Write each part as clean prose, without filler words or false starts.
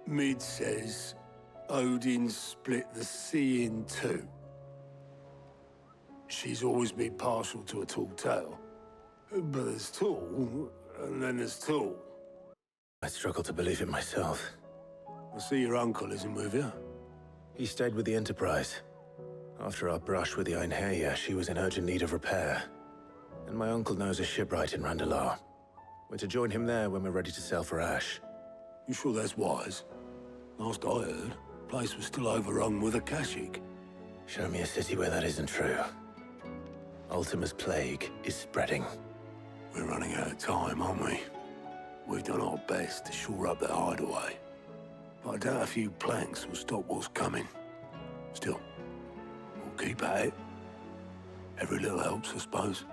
Mid says Odin split the sea in two. She's always been partial to a tall tale. But there's tall, and then there's tall. I struggle to believe it myself. I see your uncle isn't with you. He stayed with the Enterprise. After our brush with the Einherja, she was in urgent need of repair. And my uncle knows a shipwright in Randalar. We're to join him there when we're ready to sail for Ash. You sure that's wise? Last I heard, the place was still overrun with Akashic. Show me a city where that isn't true. Ultima's plague is spreading. We're running out of time, aren't we? We've done our best to shore up that hideaway. But I doubt a few planks will stop what's coming. Still, we'll keep at it. Every little helps, I suppose.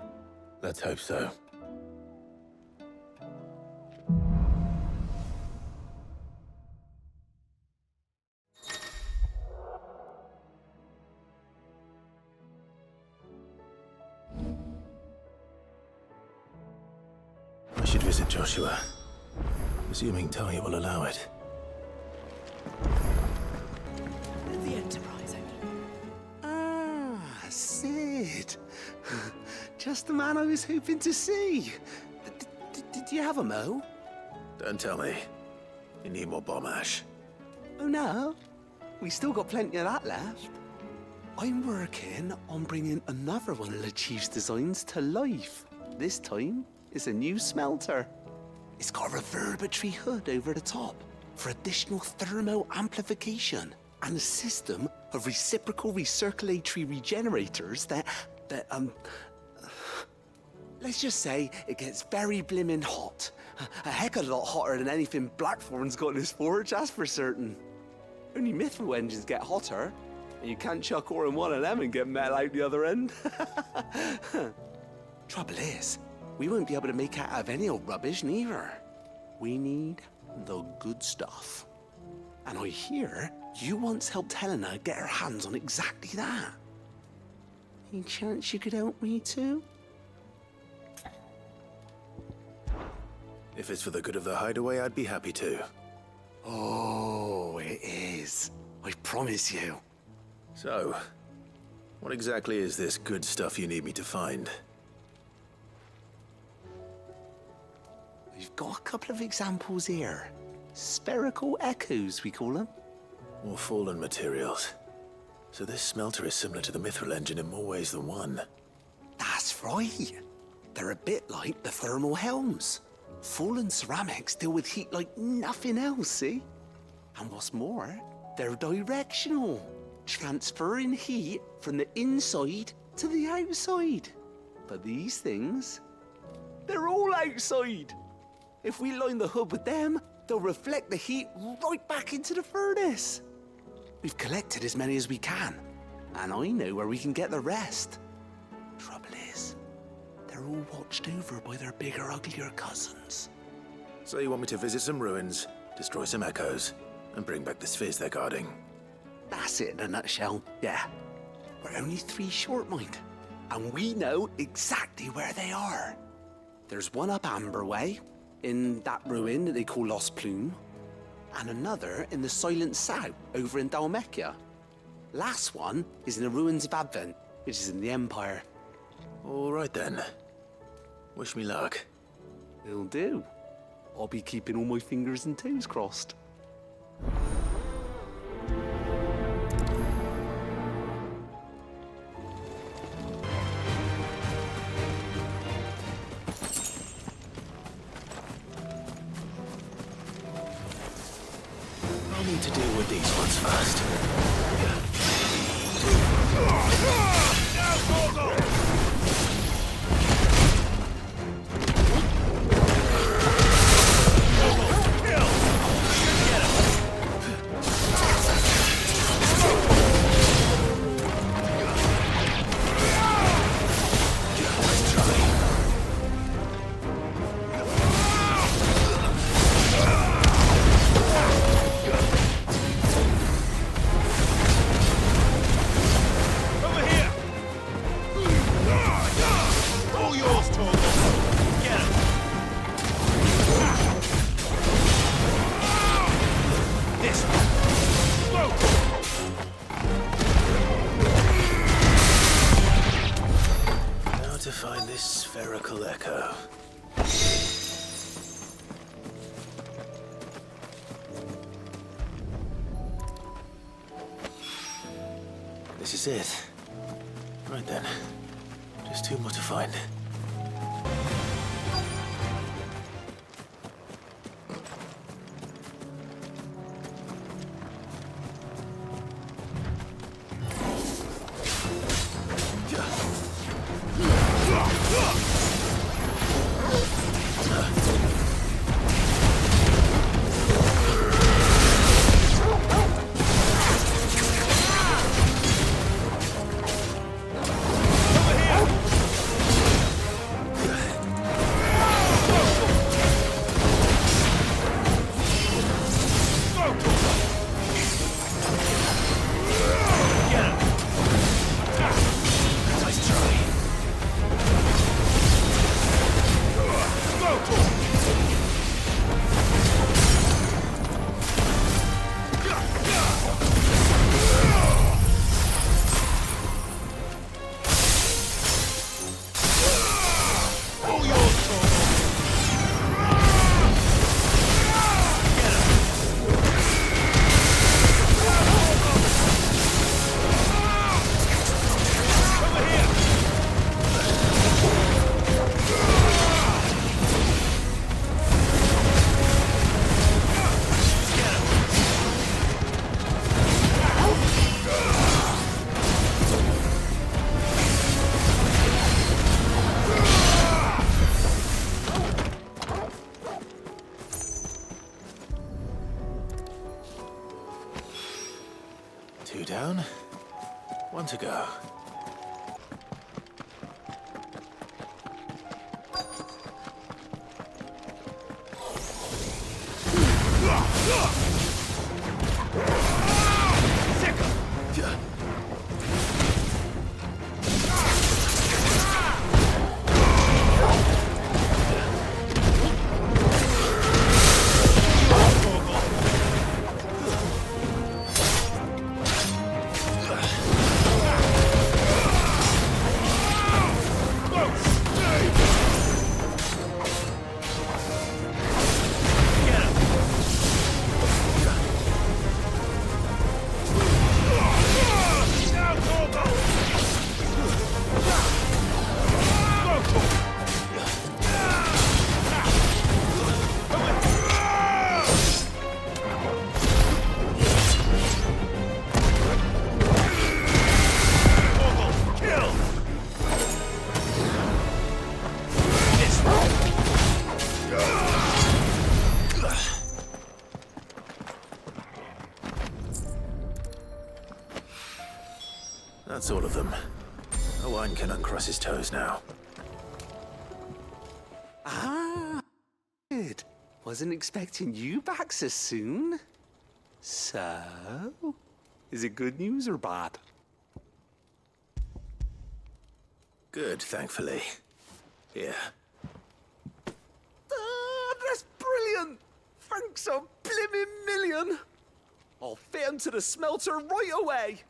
Let's hope so. I should visit Joshua. Assuming Talia will allow it. The Enterprise, I mean. Ah, Sid. Just the man I was hoping to see. Did you have a mo? Don't tell me. You need more bomb ash. Oh no, we still got plenty of that left. I'm working on bringing another one of the Chief's designs to life. This time, it's a new smelter. It's got a reverberatory hood over the top for additional thermo amplification and a system of reciprocal recirculatory regenerators that let's just say it gets very blimmin' hot. A heck of a lot hotter than anything Blackthorn's got in his forge, that's for certain. Only Mithril engines get hotter, and you can't chuck ore in one of them and get metal out the other end. Trouble is, we won't be able to make out of any old rubbish neither. We need the good stuff. And I hear you once helped Helena get her hands on exactly that. Any chance you could help me too? If it's for the good of the hideaway, I'd be happy to. Oh, it is. I promise you. So, what exactly is this good stuff you need me to find? We've got a couple of examples here. Spherical echoes, we call them. More fallen materials. So this smelter is similar to the Mithril engine in more ways than one. That's right. They're a bit like the thermal helms. Fallen ceramics deal with heat like nothing else, see? And what's more, they're directional, transferring heat from the inside to the outside. But these things, they're all outside. If we line the hood with them, they'll reflect the heat right back into the furnace. We've collected as many as we can, and I know where we can get the rest. Trouble is, they're all watched over by their bigger, uglier cousins. So you want me to visit some ruins, destroy some echoes, and bring back the spheres they're guarding? That's it in a nutshell, yeah. We're only 3 short, mind, and we know exactly where they are. There's one up Amber Way, in that ruin that they call Lost Plume, and another in the Silent South, over in Dalmekia. Last one is in the ruins of Advent, which is in the Empire. All right then. Wish me luck. Will do. I'll be keeping all my fingers and toes crossed. I'll need to deal with these ones first. Over here! this is it. Right then. Just two more to find. Two down, one to go. That's all of them. No one can uncross his toes now. Ah, good. Wasn't expecting you back so soon. So, is it good news or bad? Good, thankfully. Here. Ah, that's brilliant! Thanks a blimmin' million! I'll fit 'em to the smelter right away!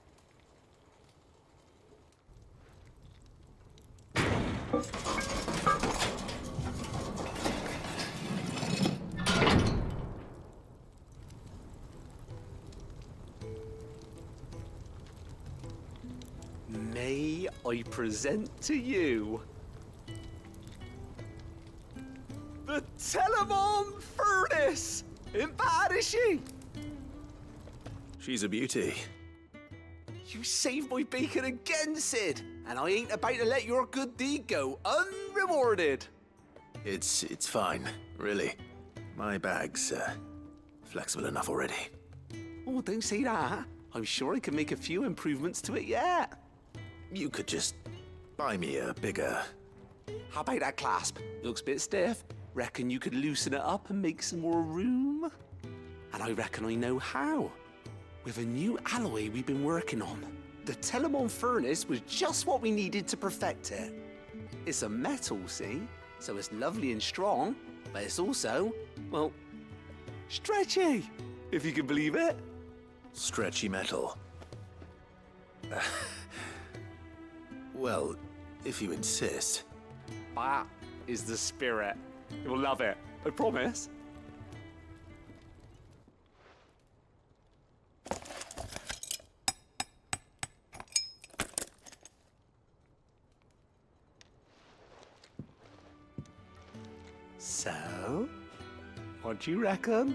May I present to you the Telemon Furnace! Ain't bad, is she? She's a beauty. You saved my bacon again, Sid, and I ain't about to let your good deed go unrewarded. It's fine, really. My bag's flexible enough already. Oh, don't say that. I'm sure I can make a few improvements to it yet. You could just buy me a bigger... How about that clasp? Looks a bit stiff. Reckon you could loosen it up and make some more room? And I reckon I know how. With a new alloy we've been working on. The Telemon Furnace was just what we needed to perfect it. It's a metal, see? So it's lovely and strong, but it's also, well, stretchy, if you can believe it. Stretchy metal. Well, if you insist. That is the spirit. You'll love it, I promise. What do you reckon?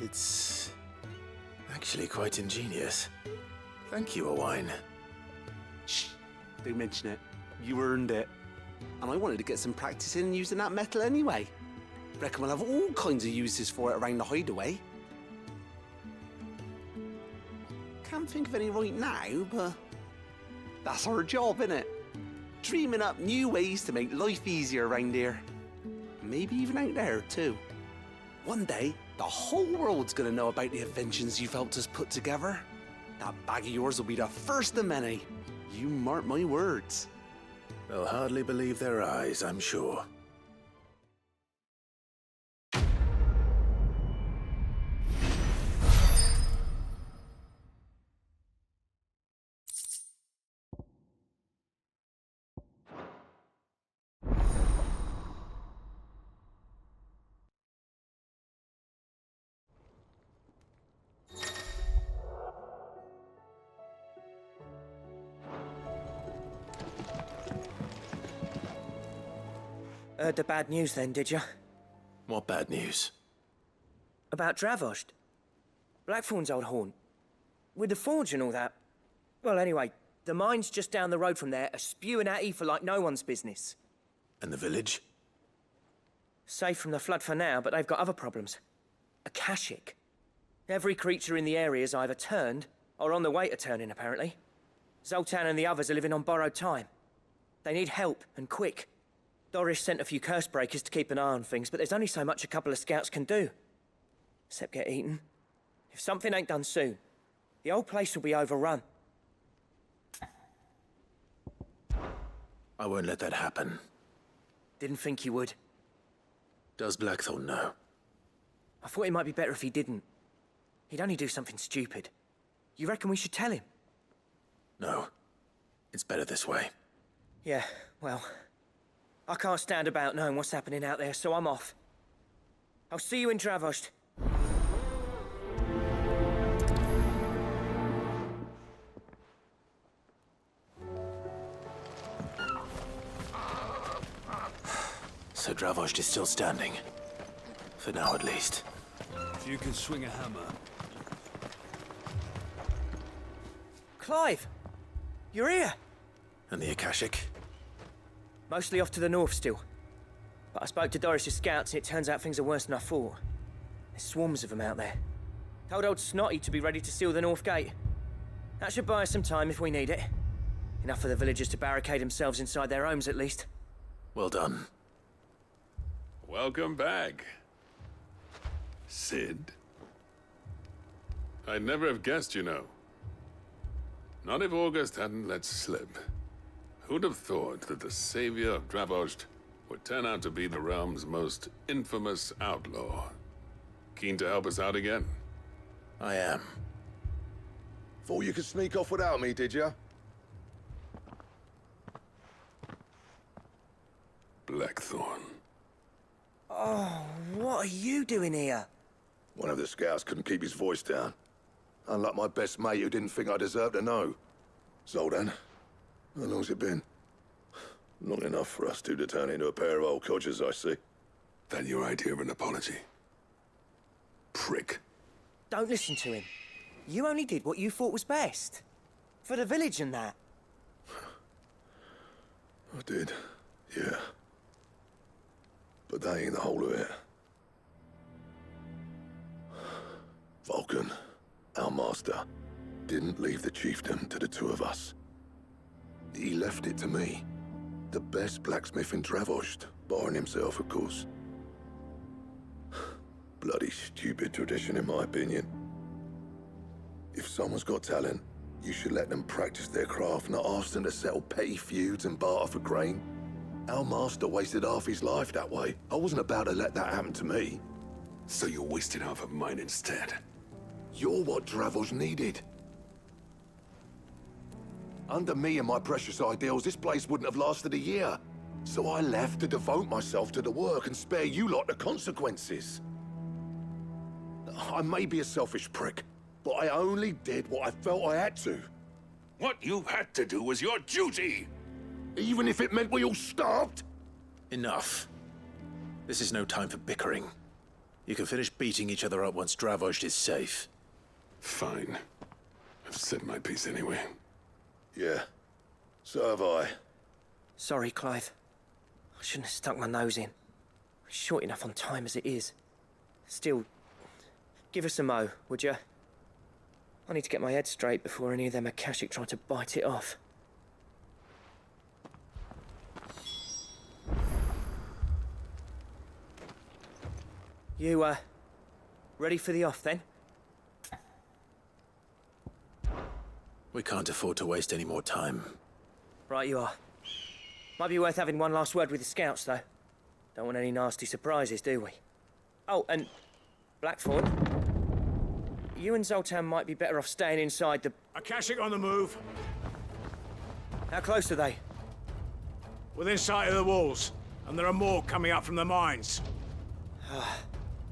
It's actually quite ingenious. Thank you, Owain. Shh, don't mention it. You earned it. And I wanted to get some practice in using that metal anyway. Reckon we'll have all kinds of uses for it around the hideaway. Can't think of any right now, but that's our job, innit? Dreaming up new ways to make life easier around here. Maybe even out there, too. One day, the whole world's gonna know about the inventions you've helped us put together. That bag of yours will be the first of many. You mark my words. They'll hardly believe their eyes, I'm sure. Heard the bad news then, did you? What bad news? About Dravost. Blackthorn's old haunt. With the forge and all that. Well, anyway, the mines just down the road from there are spewing out ether like no one's business. And the village? Safe from the flood for now, but they've got other problems. Akashic. Every creature in the area's either turned, or on the way to turning, apparently. Zoltan and the others are living on borrowed time. They need help, and quick. Doris sent a few curse breakers to keep an eye on things, but there's only so much a couple of scouts can do. Except get eaten. If something ain't done soon, the whole place will be overrun. I won't let that happen. Didn't think you would. Does Blackthorn know? I thought it might be better if he didn't. He'd only do something stupid. You reckon we should tell him? No. It's better this way. Yeah, well... I can't stand about knowing what's happening out there, so I'm off. I'll see you in Dravost. So Dravost is still standing. For now, at least. If you can swing a hammer. Clive! You're here! And the Akashic? Mostly off to the north still. But I spoke to Doris's scouts and it turns out things are worse than I thought. There's swarms of them out there. Told old Snotty to be ready to seal the north gate. That should buy us some time if we need it. Enough for the villagers to barricade themselves inside their homes at least. Well done. Welcome back, Sid. I'd never have guessed, you know. Not if August hadn't let slip. Who'd have thought that the savior of Dravost would turn out to be the realm's most infamous outlaw? Keen to help us out again? I am. Thought you could sneak off without me, did you? Blackthorn. Oh, what are you doing here? One of the scouts couldn't keep his voice down. Unlike my best mate who didn't think I deserved to know. Zoltan, how long's it been? Long enough for us two to turn into a pair of old codgers, I see. That your idea of an apology? Prick. Don't listen to him. You only did what you thought was best. For the village and that. I did, yeah. But that ain't the whole of it. Vulcan, our master, didn't leave the chiefdom to the two of us. He left it to me. The best blacksmith in Dravost, barring himself, of course. Bloody stupid tradition, in my opinion. If someone's got talent, you should let them practice their craft, not ask them to settle petty feuds and barter for grain. Our master wasted half his life that way. I wasn't about to let that happen to me. So you wasted half of mine instead. You're what Dravost needed. Under me and my precious ideals, this place wouldn't have lasted a year. So I left to devote myself to the work and spare you lot the consequences. I may be a selfish prick, but I only did what I felt I had to. What you had to do was your duty! Even if it meant we all starved? Enough. This is no time for bickering. You can finish beating each other up once Dravojd is safe. Fine. I've said my piece anyway. Yeah. So have I. Sorry, Clive. I shouldn't have stuck my nose in. Short enough on time as it is. Still, give us a mo, would you? I need to get my head straight before any of them Akashic try to bite it off. You, ready for the off, then? We can't afford to waste any more time. Right you are. Might be worth having one last word with the scouts, though. Don't want any nasty surprises, do we? Oh, and Blackthorn, you and Zoltan might be better off staying inside the... Akashic on the move. How close are they? Within sight of the walls. And there are more coming up from the mines.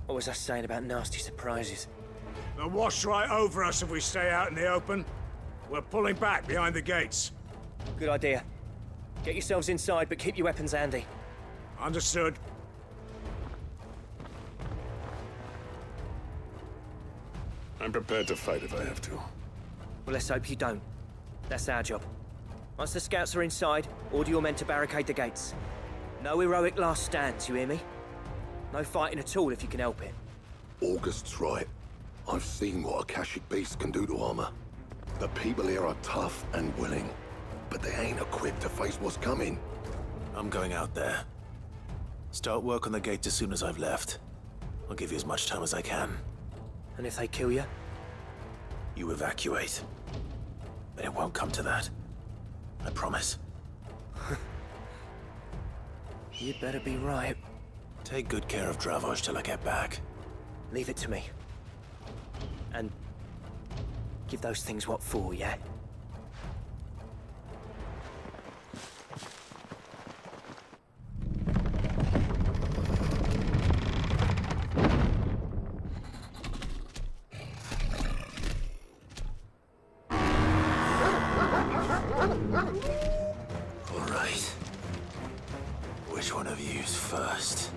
What was I saying about nasty surprises? They'll wash right over us if we stay out in the open. We're pulling back behind the gates. Good idea. Get yourselves inside, but keep your weapons handy. Understood. I'm prepared to fight if I have to. Well, let's hope you don't. That's our job. Once the scouts are inside, order your men to barricade the gates. No heroic last stands, you hear me? No fighting at all if you can help it. August's right. I've seen what Akashic beasts can do to armor. The people here are tough and willing, but they ain't equipped to face what's coming. I'm going out there. Start work on the gate as soon as I've left. I'll give you as much time as I can. And if they kill you? You evacuate. But it won't come to that. I promise. You'd better be right. Take good care of Dravojd till I get back. Leave it to me. And give those things what for, yeah? All right. Which one of you's first?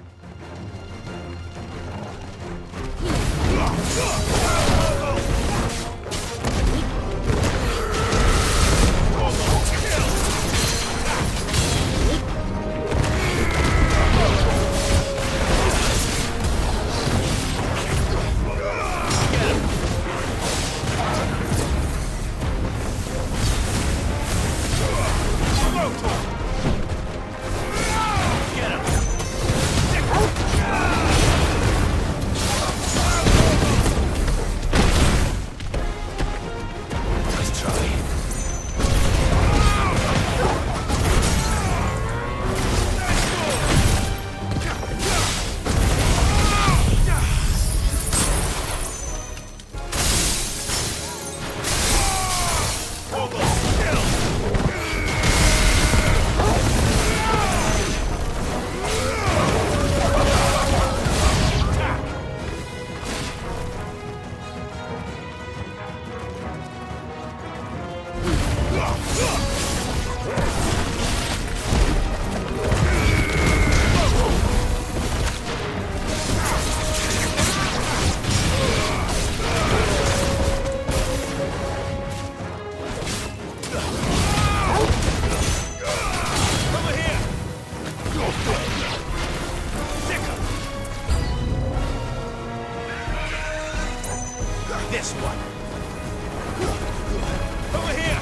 This one. Over here.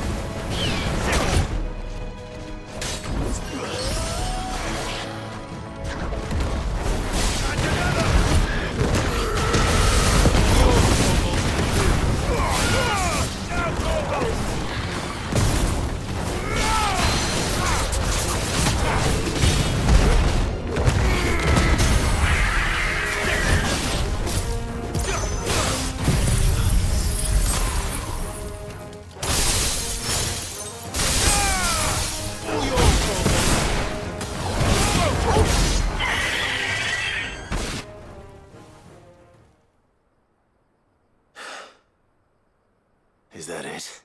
Is that it?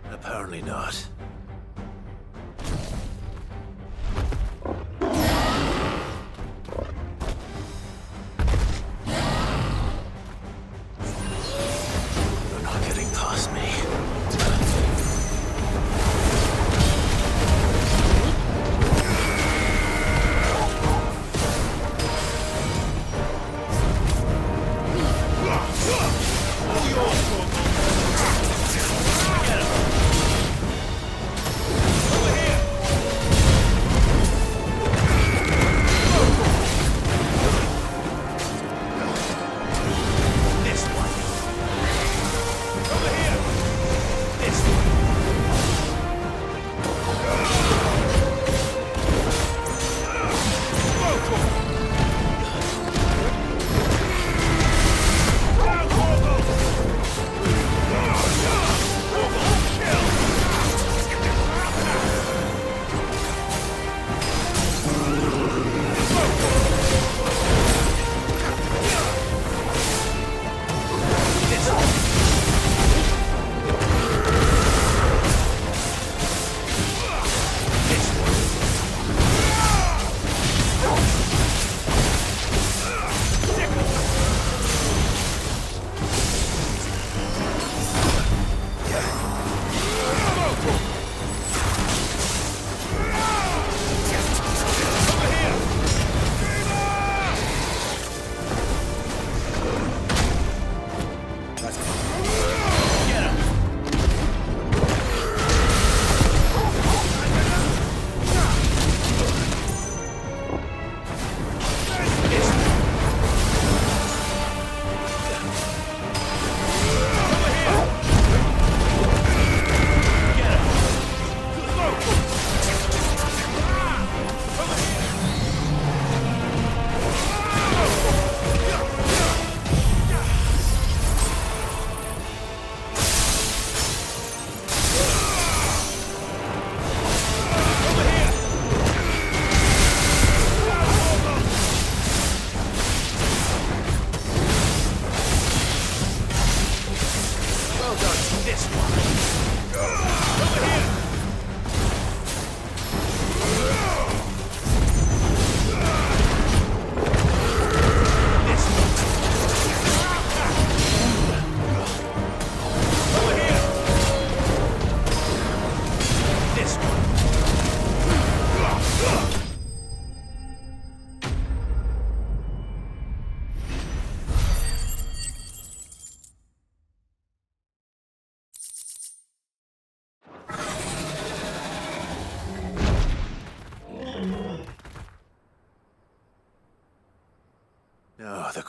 Apparently not.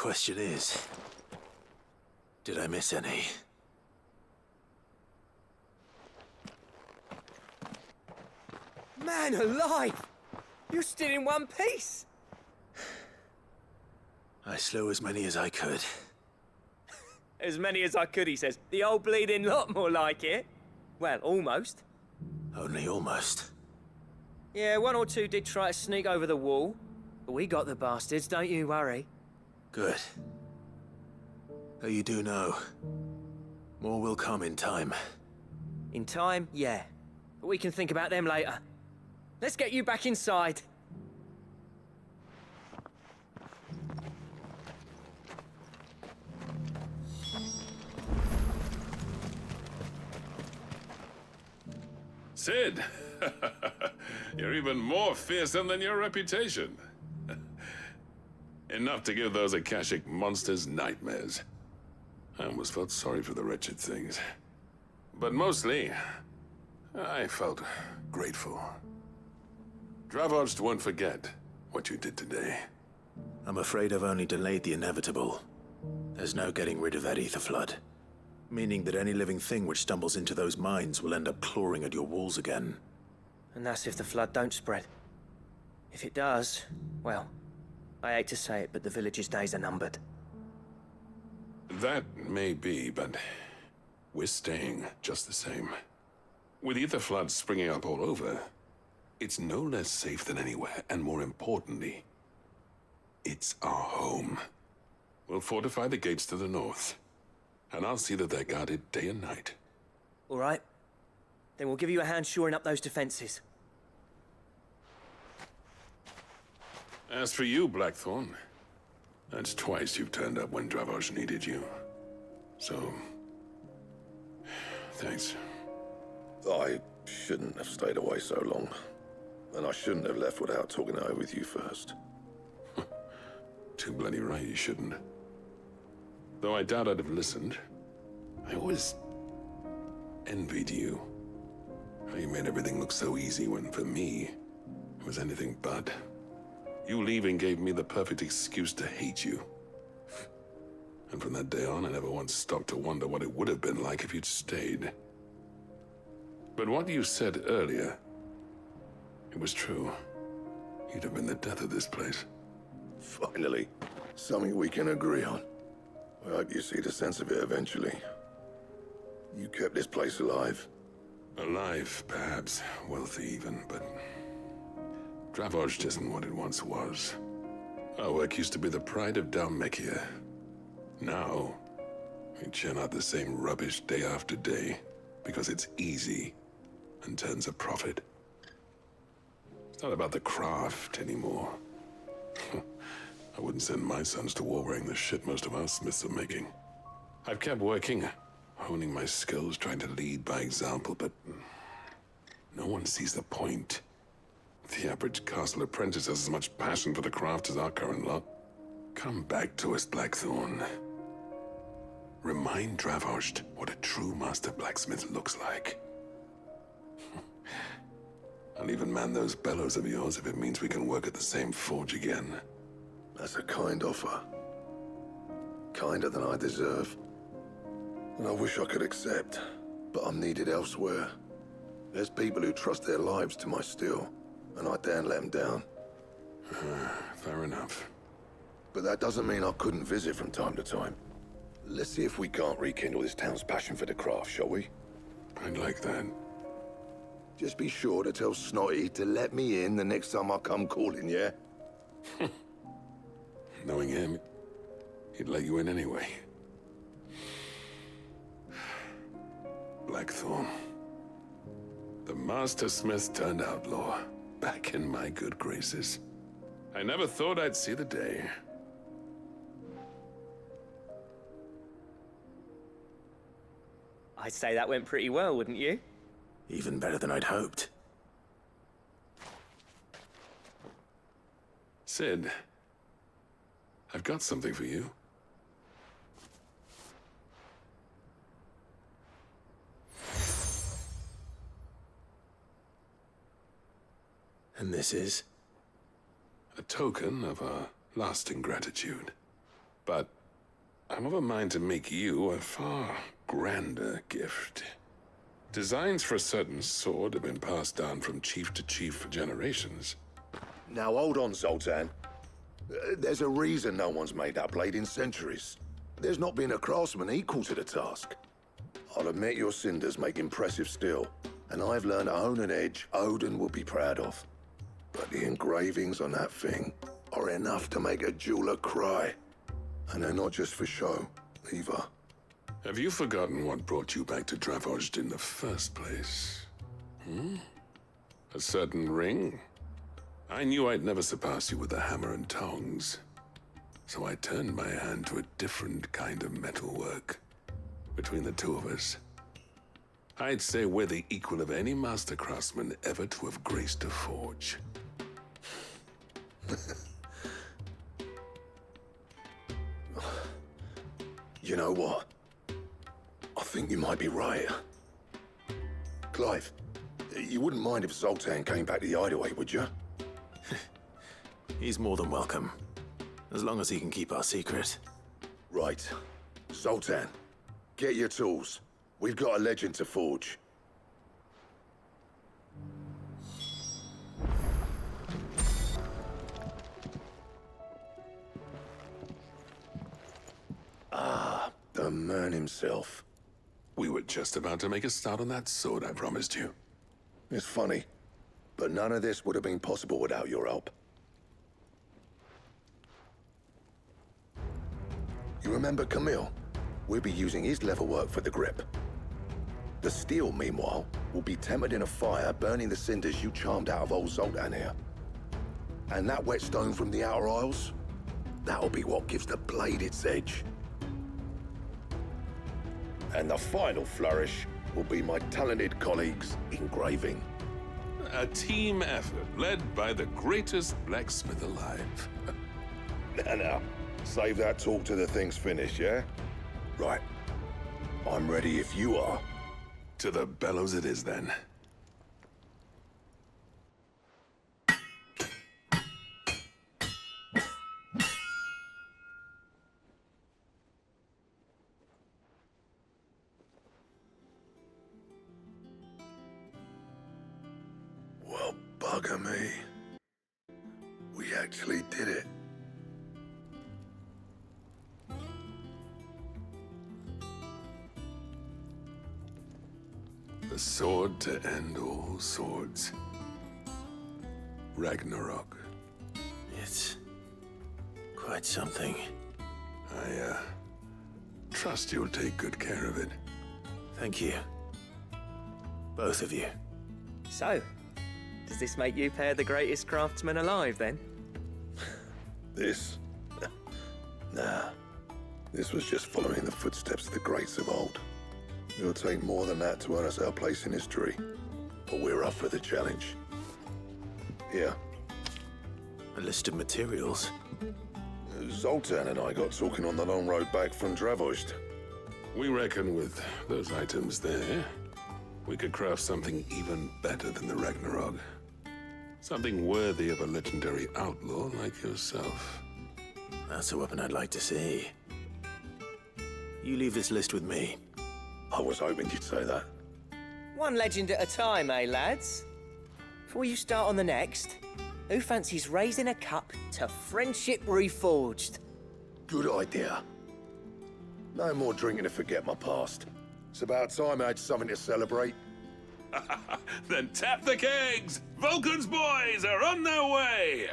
question is, did I miss any? Man alive! You're still in one piece! I slew as many as I could. As many as I could, he says. The old bleeding lot, more like it. Well, almost. Only almost. Yeah, one or two did try to sneak over the wall. But we got the bastards, don't you worry. Good. Though you do know, more will come in time. In time, yeah. But we can think about them later. Let's get you back inside. Sid! You're even more fearsome than your reputation. Enough to give those Akashic monsters nightmares. I almost felt sorry for the wretched things. But mostly, I felt grateful. Dravoged won't forget what you did today. I'm afraid I've only delayed the inevitable. There's no getting rid of that ether flood. Meaning that any living thing which stumbles into those mines will end up clawing at your walls again. And that's if the flood don't spread. If it does, well, I hate to say it, but the village's days are numbered. That may be, but we're staying just the same. With ether floods springing up all over, it's no less safe than anywhere, and more importantly, it's our home. We'll fortify the gates to the north, and I'll see that they're guarded day and night. All right. Then we'll give you a hand shoring up those defenses. As for you, Blackthorn, that's twice you've turned up when Dravos needed you. So, thanks. I shouldn't have stayed away so long. And I shouldn't have left without talking it over with you first. Too bloody right you shouldn't. Though I doubt I'd have listened. I always envied you. How you made everything look so easy when, for me, it was anything but. You leaving gave me the perfect excuse to hate you. And from that day on, I never once stopped to wonder what it would have been like if you'd stayed. But what you said earlier, it was true. You'd have been the death of this place. Finally, something we can agree on. I hope you see the sense of it eventually. You kept this place alive. Alive, perhaps. Wealthy even, but... Dravoged isn't what it once was. Our work used to be the pride of Dalmekia. Now, we churn out the same rubbish day after day, because it's easy and turns a profit. It's not about the craft anymore. I wouldn't send my sons to war wearing the shit most of our smiths are making. I've kept working, honing my skills, trying to lead by example, but no one sees the point. The average castle apprentice has as much passion for the craft as our current lot. Come back to us, Blackthorn. Remind Dravoged what a true master blacksmith looks like. I'll even man those bellows of yours if it means we can work at the same forge again. That's a kind offer. Kinder than I deserve. And I wish I could accept, but I'm needed elsewhere. There's people who trust their lives to my steel, and I daren't let them down. Fair enough. But that doesn't mean I couldn't visit from time to time. Let's see if we can't rekindle this town's passion for the craft, shall we? I'd like that. Just be sure to tell Snotty to let me in the next time I come calling, yeah? Knowing him, he'd let you in anyway. Blackthorn. The Master Smith turned outlaw, back in my good graces. I never thought I'd see the day. I'd say that went pretty well, wouldn't you? Even better than I'd hoped. Sid, I've got something for you. And this is? A token of our lasting gratitude. But I'm of a mind to make you a far grander gift. Designs for a certain sword have been passed down from chief to chief for generations. Now hold on, Zoltan. There's a reason no one's made that blade in centuries. There's not been a craftsman equal to the task. I'll admit your cinders make impressive steel, and I've learned to own an edge Odin will be proud of. But the engravings on that thing are enough to make a jeweler cry. And they're not just for show, either. Have you forgotten what brought you back to Dravozd in the first place? A certain ring? I knew I'd never surpass you with the hammer and tongs. So I turned my hand to a different kind of metalwork. Between the two of us, I'd say we're the equal of any master craftsman ever to have graced a forge. You know what? I think you might be right. Clive, you wouldn't mind if Zoltan came back to the hideaway, would you? He's more than welcome, as long as he can keep our secret. Right. Zoltan, get your tools. We've got a legend to forge. Ah, the man himself. We were just about to make a start on that sword I promised you. It's funny, but none of this would have been possible without your help. You remember Camille? We'll be using his leatherwork for the grip. The steel, meanwhile, will be tempered in a fire, burning the cinders you charmed out of old Zoltan here. And that whetstone from the Outer Isles, that'll be what gives the blade its edge. And the final flourish will be my talented colleagues' engraving. A team effort led by the greatest blacksmith alive. Now, save that talk till the thing's finished, yeah? Right. I'm ready if you are. To the bellows it is then. Well, bugger me. We actually did it. The sword to end all swords. Ragnarok. It's quite something. I, trust you'll take good care of it. Thank you. Both of you. So, does this make you pair the greatest craftsman alive, then? This? Nah. This was just following the footsteps of the greats of old. It'll take more than that to earn us our place in history. But we're up for the challenge. Here. A list of materials. Zoltan and I got talking on the long road back from Dravozd. We reckon with those items there, we could craft something even better than the Ragnarok. Something worthy of a legendary outlaw like yourself. That's a weapon I'd like to see. You leave this list with me. I was hoping you'd say that. One legend at a time, eh, lads? Before you start on the next, who fancies raising a cup to friendship reforged? Good idea. No more drinking to forget my past. It's about time I had something to celebrate. Then tap the kegs! Vulcan's boys are on their way!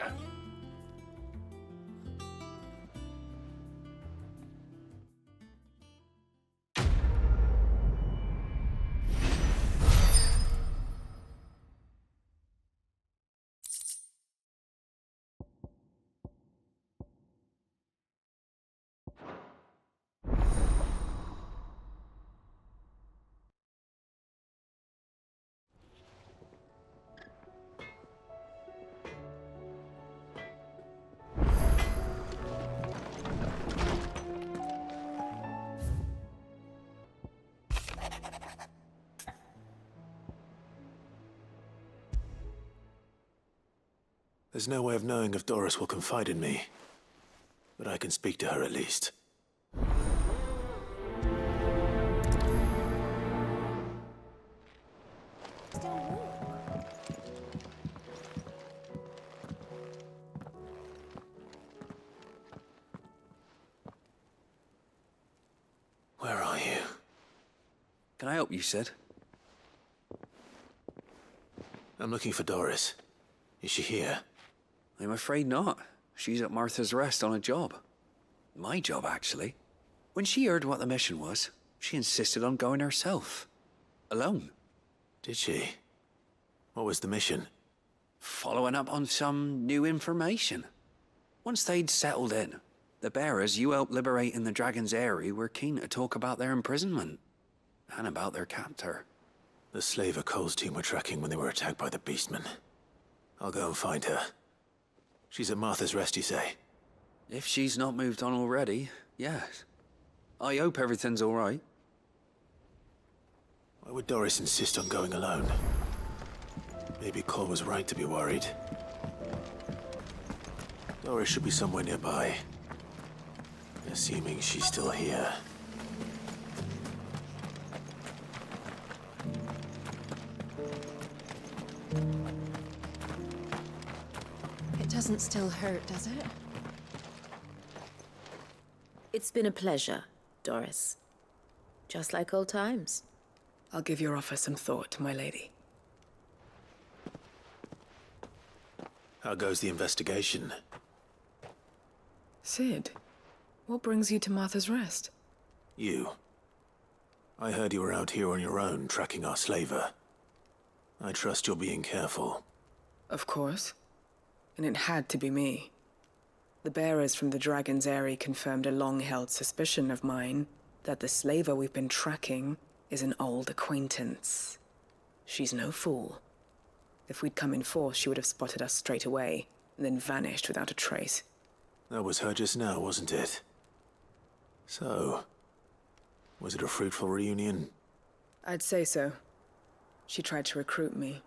There's no way of knowing if Doris will confide in me. but I can speak to her at least. Where are you? Can I help you, Sid? I'm looking for Doris. Is she here? I'm afraid not. She's at Martha's Rest on a job. My job, actually. When she heard what the mission was, she insisted on going herself. Alone. Did she? What was the mission? Following up on some new information. Once they'd settled in, the bearers you helped liberate in the Dragon's Eyrie were keen to talk about their imprisonment. And about their captor. The slaver Cole's team were tracking when they were attacked by the Beastmen. I'll go and find her. She's at Martha's Rest, you say? If she's not moved on already, yes. I hope everything's all right. Why would Doris insist on going alone? Maybe Cole was right to be worried. Doris should be somewhere nearby. Assuming she's still here. It doesn't still hurt, does it? It's been a pleasure, Doris. Just like old times. I'll give your offer some thought, my lady. How goes the investigation? Sid, what brings you to Martha's Rest? You. I heard you were out here on your own, tracking our slaver. I trust you're being careful. Of course. And it had to be me. The bearers from the Dragon's Eyrie confirmed a long-held suspicion of mine that the slaver we've been tracking is an old acquaintance. She's no fool. If we'd come in force, she would have spotted us straight away, and then vanished without a trace. That was her just now, wasn't it? So, was it a fruitful reunion? I'd say so. She tried to recruit me.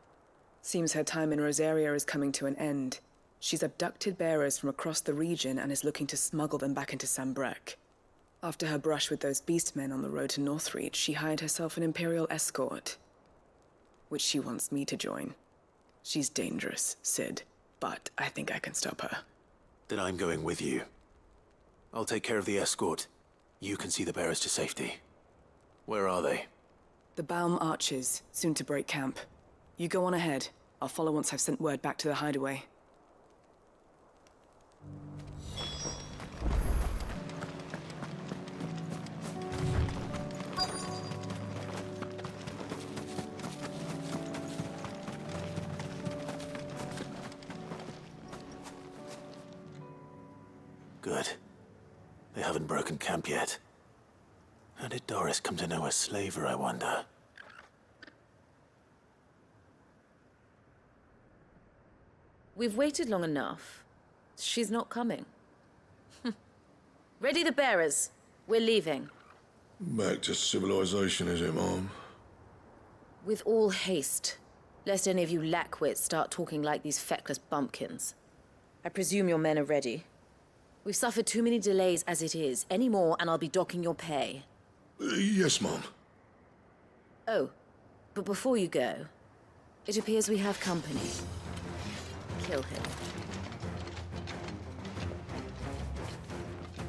Seems her time in Rosaria is coming to an end. She's abducted bearers from across the region and is looking to smuggle them back into Sambrek. After her brush with those beastmen on the road to Northreach, she hired herself an Imperial escort, which she wants me to join. She's dangerous, Sid, but I think I can stop her. Then I'm going with you. I'll take care of the escort. You can see the bearers to safety. Where are they? The Baum Archers, soon to break camp. You go on ahead. I'll follow once I've sent word back to the hideaway. Good. They haven't broken camp yet. How did Doris come to know a slaver, I wonder? We've waited long enough. She's not coming. Ready the bearers. We're leaving. Back to civilization, is it, Mom? With all haste, lest any of you lackwits start talking like these feckless bumpkins. I presume your men are ready. We've suffered too many delays as it is. Any more, and I'll be docking your pay. Yes, Mom. Oh, but before you go, it appears we have company. Kill him.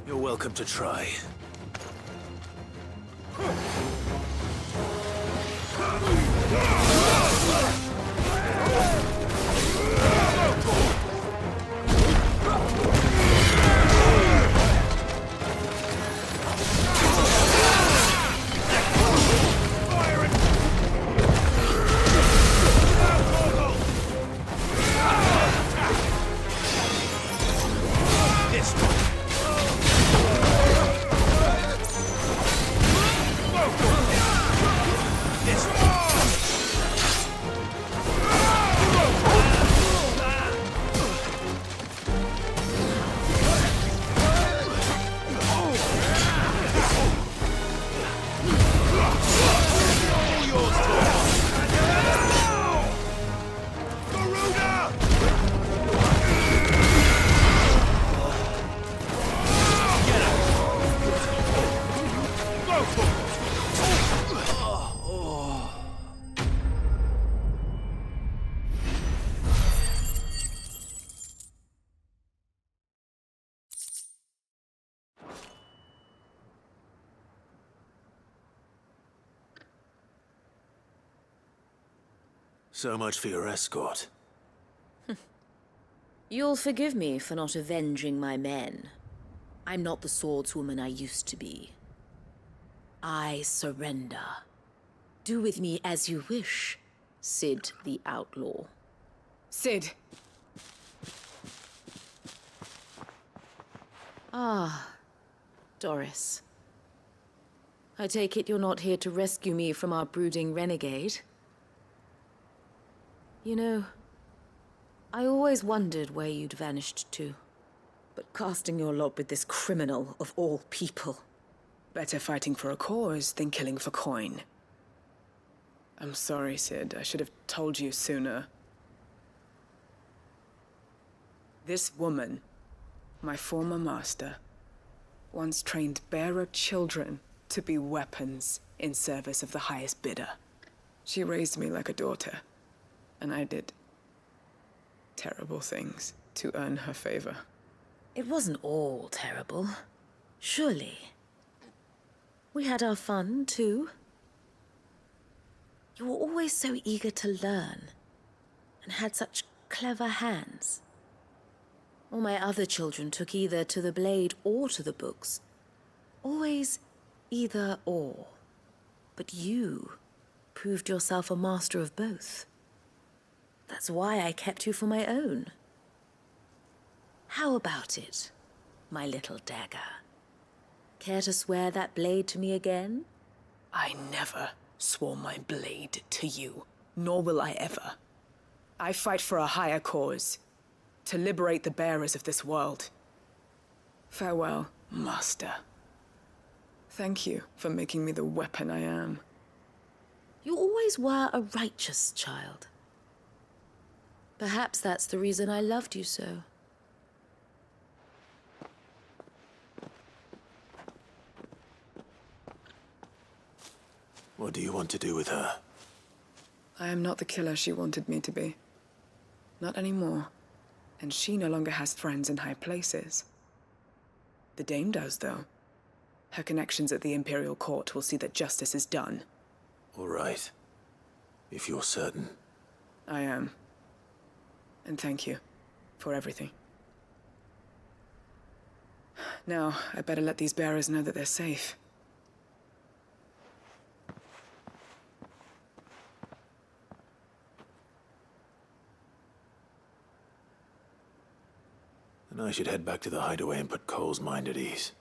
You're welcome to try. So much for your escort. You'll forgive me for not avenging my men. I'm not the swordswoman I used to be. I surrender. Do with me as you wish, Cid the Outlaw. Cid! Ah, Doris. I take it you're not here to rescue me from our brooding renegade? You know, I always wondered where you'd vanished to. But casting your lot with this criminal of all people. Better fighting for a cause than killing for coin. I'm sorry, Cid. I should have told you sooner. This woman, my former master, once trained bearer children to be weapons in service of the highest bidder. She raised me like a daughter, and I did terrible things to earn her favor. It wasn't all terrible, surely. We had our fun, too. You were always so eager to learn, and had such clever hands. All my other children took either to the blade or to the books. Always either or. But you proved yourself a master of both. That's why I kept you for my own. How about it, my little dagger? Care to swear that blade to me again? I never swore my blade to you, nor will I ever. I fight for a higher cause, to liberate the bearers of this world. Farewell, Master. Thank you for making me the weapon I am. You always were a righteous child. Perhaps that's the reason I loved you so. What do you want to do with her? I am not the killer she wanted me to be. Not anymore. And she no longer has friends in high places. The Dame does, though. Her connections at the Imperial Court will see that justice is done. All right. If you're certain. I am. And thank you for everything. Now, I better let these bearers know that they're safe. And I should head back to the hideaway and put Cole's mind at ease.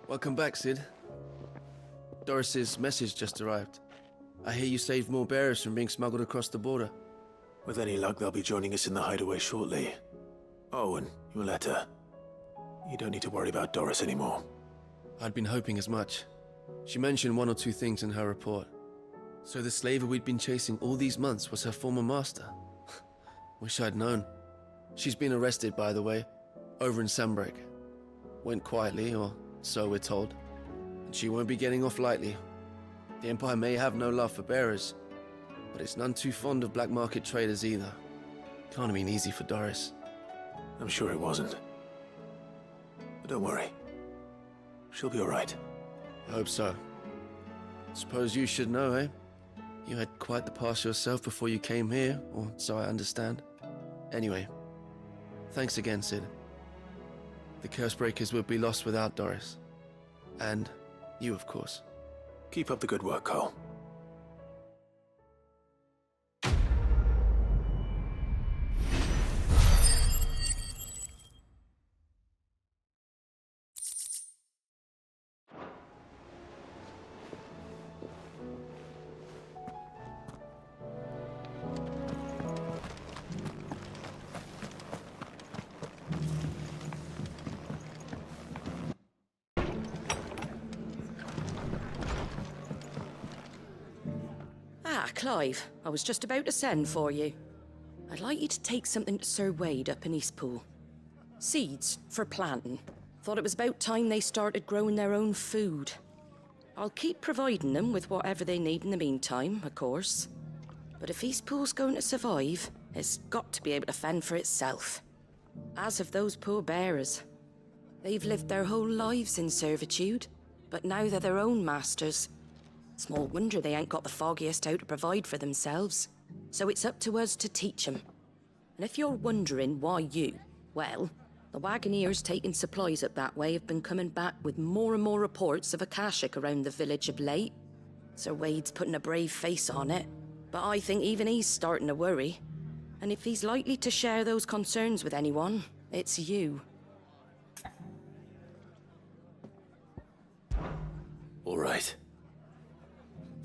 Welcome back, Cid. Doris's message just arrived. I hear you saved more bearers from being smuggled across the border. With any luck, they'll be joining us in the hideaway shortly. Oh, and your letter. You don't need to worry about Doris anymore. I'd been hoping as much. She mentioned one or two things in her report. So the slaver we'd been chasing all these months was her former master. Wish I'd known. She's been arrested, by the way, over in Sambrek. Went quietly, or so we're told. And she won't be getting off lightly. The Empire may have no love for bearers, but it's none too fond of black market traders either. Can't have been easy for Doris. I'm sure it wasn't. But don't worry. She'll be all right. I hope so. Suppose you should know, eh? You had quite the past yourself before you came here, or so I understand. Anyway, thanks again, Cid. The Cursebreakers would be lost without Doris. And you, of course. Keep up the good work, Cole. Ah, Clive, I was just about to send for you. I'd like you to take something to Sir Wade up in Eastpool. Seeds for planting. Thought it was about time they started growing their own food. I'll keep providing them with whatever they need in the meantime, of course. But if Eastpool's going to survive, it's got to be able to fend for itself. As of those poor bearers. They've lived their whole lives in servitude, but now they're their own masters. Small wonder they ain't got the foggiest how to provide for themselves. So it's up to us to teach them. And if you're wondering why you, well, the Wagoneers taking supplies up that way have been coming back with more and more reports of Akashic around the village of late. Sir Wade's putting a brave face on it, but I think even he's starting to worry. And if he's likely to share those concerns with anyone, it's you. All right.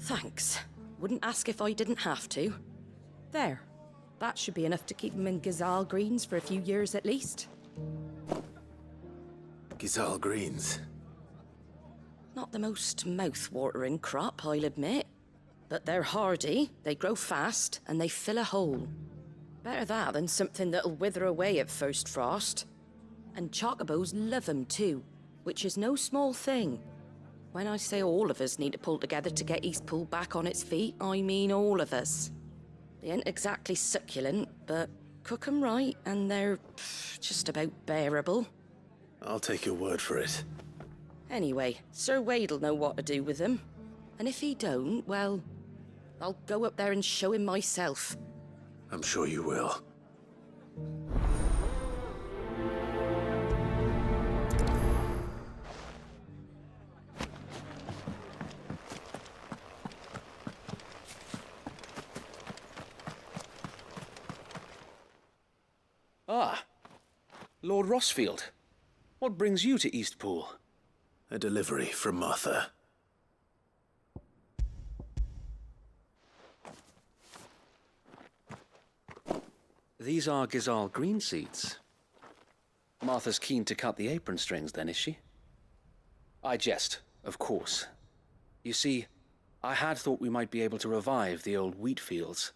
Thanks. Wouldn't ask if I didn't have to. There. That should be enough to keep him in Gazal Greens for a few years at least. Gazal Greens? Not the most mouth-watering crop, I'll admit. But they're hardy, they grow fast, and they fill a hole. Better that than something that'll wither away at first frost. And chocobos love 'em too, which is no small thing. When I say all of us need to pull together to get Eastpool back on its feet, I mean all of us. They ain't exactly succulent, but cook 'em right and they're just about bearable. I'll take your word for it. Anyway, Sir Wade'll know what to do with them. And if he don't, well, I'll go up there and show him myself. I'm sure you will. Ah, Lord Rosfield. What brings you to Eastpool? A delivery from Martha. These are Gazal green seeds. Martha's keen to cut the apron strings then, is she? I jest, of course. You see, I had thought we might be able to revive the old wheat fields,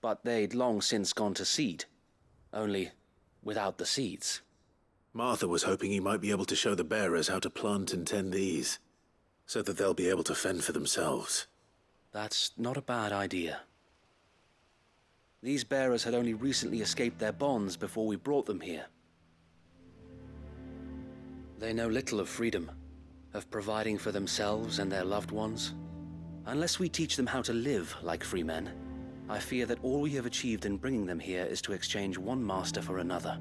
but they'd long since gone to seed. Only without the seeds. Martha was hoping he might be able to show the bearers how to plant and tend these, so that they'll be able to fend for themselves. That's not a bad idea. These bearers had only recently escaped their bonds before we brought them here. They know little of freedom, of providing for themselves and their loved ones. Unless we teach them how to live like free men, I fear that all we have achieved in bringing them here is to exchange one master for another.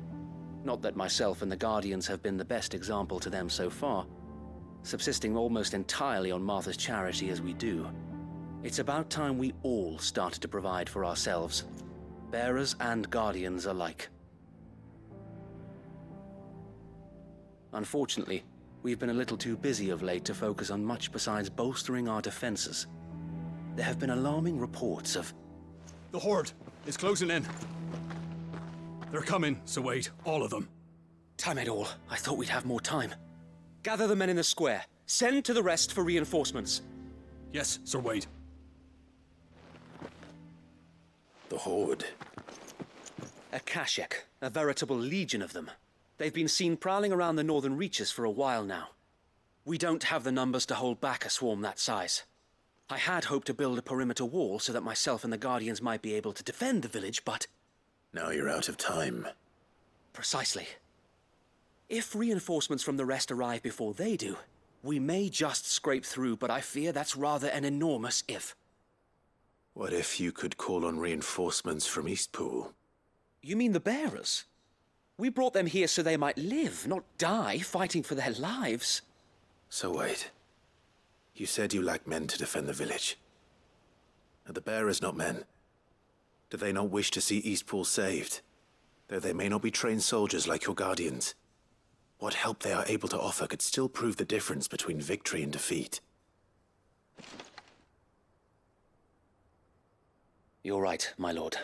Not that myself and the Guardians have been the best example to them so far, subsisting almost entirely on Martha's charity as we do. It's about time we all started to provide for ourselves, bearers and Guardians alike. Unfortunately, we've been a little too busy of late to focus on much besides bolstering our defenses. There have been alarming reports of... The Horde is closing in. They're coming, Sir Wade, all of them. Damn it all, I thought we'd have more time. Gather the men in the square. Send to the rest for reinforcements. Yes, Sir Wade. The Horde. Akashic, a veritable legion of them. They've been seen prowling around the northern reaches for a while now. We don't have the numbers to hold back a swarm that size. I had hoped to build a perimeter wall so that myself and the Guardians might be able to defend the village, but... Now you're out of time. Precisely. If reinforcements from the rest arrive before they do, we may just scrape through, but I fear that's rather an enormous if. What if you could call on reinforcements from Eastpool? You mean the bearers? We brought them here so they might live, not die, fighting for their lives. So wait. You said you lack men to defend the village. Are the bearers not men? Do they not wish to see Eastpool saved? Though they may not be trained soldiers like your Guardians. What help they are able to offer could still prove the difference between victory and defeat. You're right, my lord.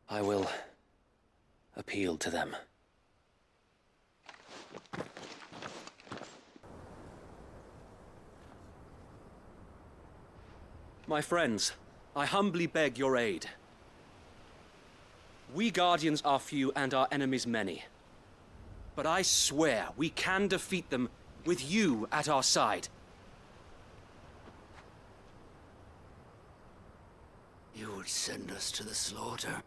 I will appeal to them. My friends, I humbly beg your aid. We Guardians are few and our enemies many. But I swear we can defeat them with you at our side. You would send us to the slaughter.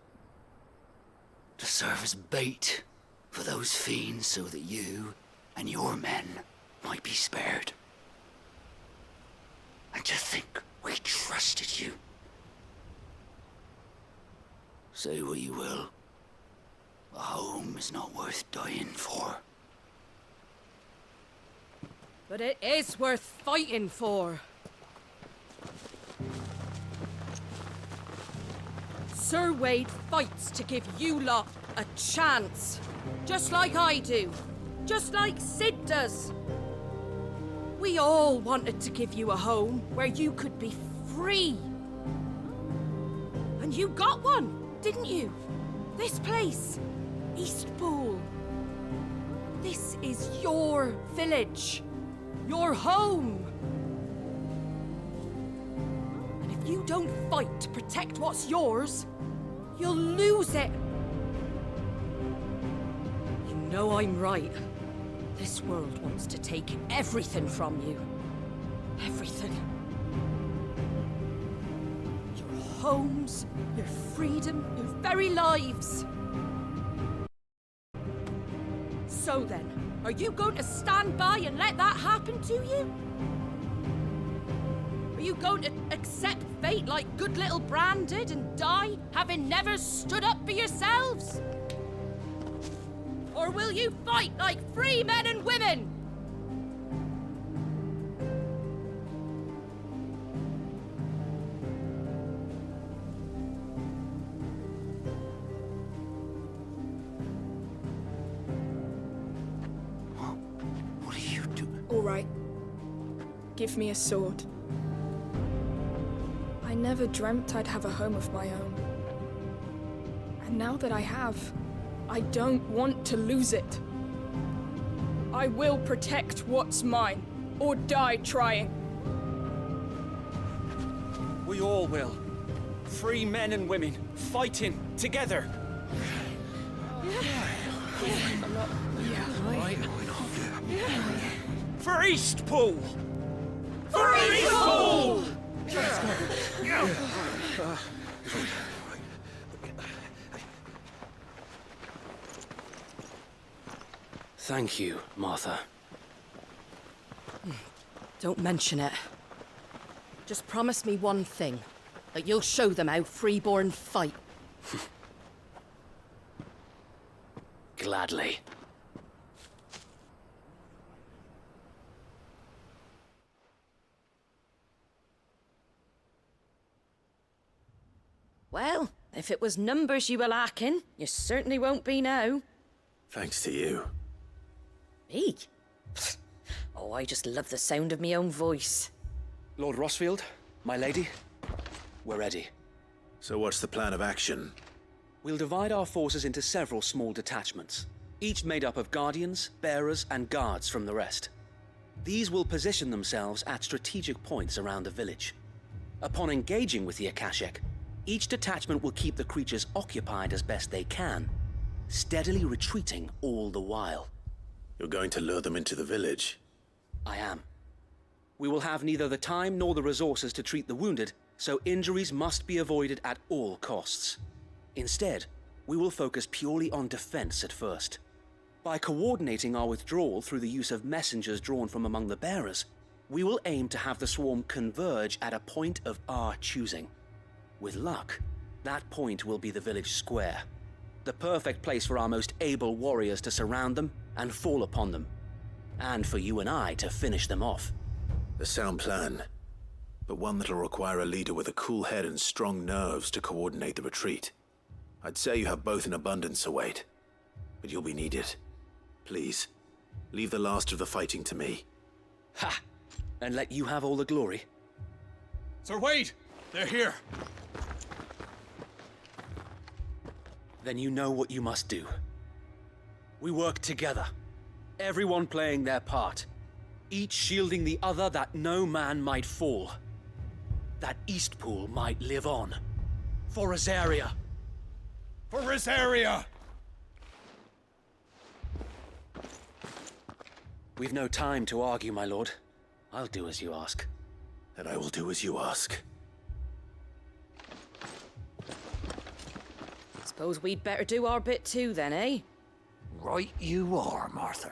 To serve as bait for those fiends so that you and your men might be spared. And to think we trusted you. Say what you will. A home is not worth dying for. But it is worth fighting for. Sir Wade fights to give you lot a chance. Just like I do. Just like Sid does. We all wanted to give you a home where you could be free. And you got one, didn't you? This place, Eastpool. This is your village. Your home. And if you don't fight to protect what's yours, you'll lose it. You know I'm right. This world wants to take everything from you. Everything. Your homes, your freedom, your very lives. So then, are you going to stand by and let that happen to you? Are you going to accept fate like good little Bran did and die, having never stood up for yourselves? Or will you fight like free men and women? What are you doing? All right. Give me a sword. I never dreamt I'd have a home of my own. And now that I have, I don't want to lose it. I will protect what's mine, or die trying. We all will. Free men and women, fighting together. For Eastpool! For Eastpool! Thank you, Martha. Don't mention it. Just promise me one thing. That you'll show them how freeborn fight. Gladly. Well, if it was numbers you were lacking, you certainly won't be now. Thanks to you. Me? Oh, I just love the sound of my own voice. Lord Rosfield, my lady, we're ready. So what's the plan of action? We'll divide our forces into several small detachments, each made up of guardians, bearers, and guards from the rest. These will position themselves at strategic points around the village. Upon engaging with the Akashic, each detachment will keep the creatures occupied as best they can, steadily retreating all the while. You're going to lure them into the village? I am. We will have neither the time nor the resources to treat the wounded, so injuries must be avoided at all costs. Instead, we will focus purely on defense at first. By coordinating our withdrawal through the use of messengers drawn from among the bearers, we will aim to have the swarm converge at a point of our choosing. With luck, that point will be the village square. The perfect place for our most able warriors to surround them and fall upon them. And for you and I to finish them off. A sound plan, but one that'll require a leader with a cool head and strong nerves to coordinate the retreat. I'd say you have both in abundance, Sir Wade, but you'll be needed. Please, leave the last of the fighting to me. Ha! And let you have all the glory. Sir Wade! They're here! Then you know what you must do. We work together, everyone playing their part, each shielding the other that no man might fall, that Eastpool might live on. For Rosaria! For Rosaria! We've no time to argue, my lord. I'll do as you ask. And I will do as you ask. Suppose we'd better do our bit too then, eh? Right you are, Martha.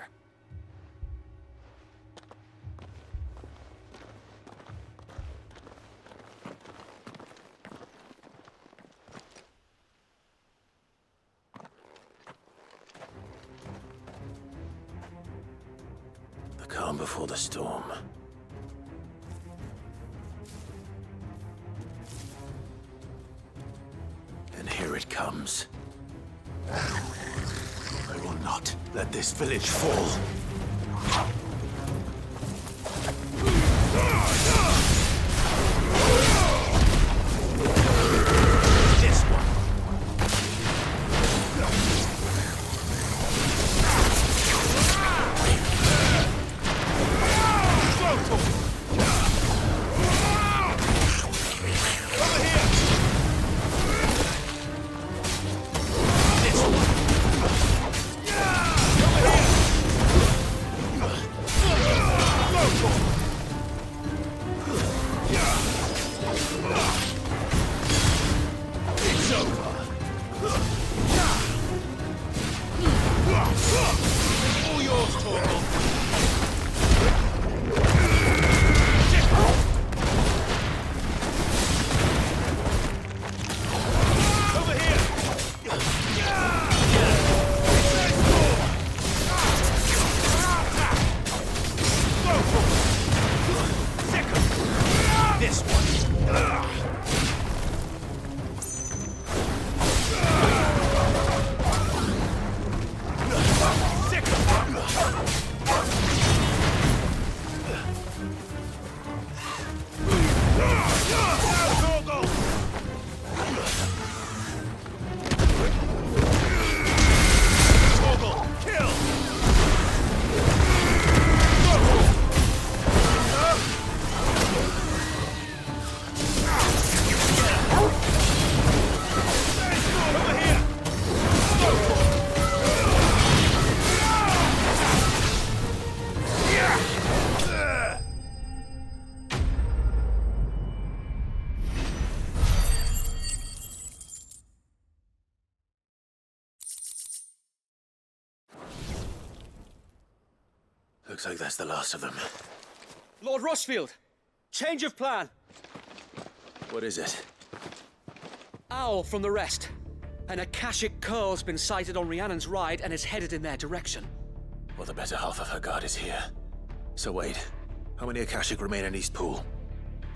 The calm before the storm. And here it comes. I will not let this village fall. This one. Looks like that's the last of them. Lord Rosfield! Change of plan! What is it? Owl from the rest. An Akashic curl's been sighted on Rhiannon's ride and is headed in their direction. Well, the better half of her guard is here. So wait, how many Akashic remain in East Pool?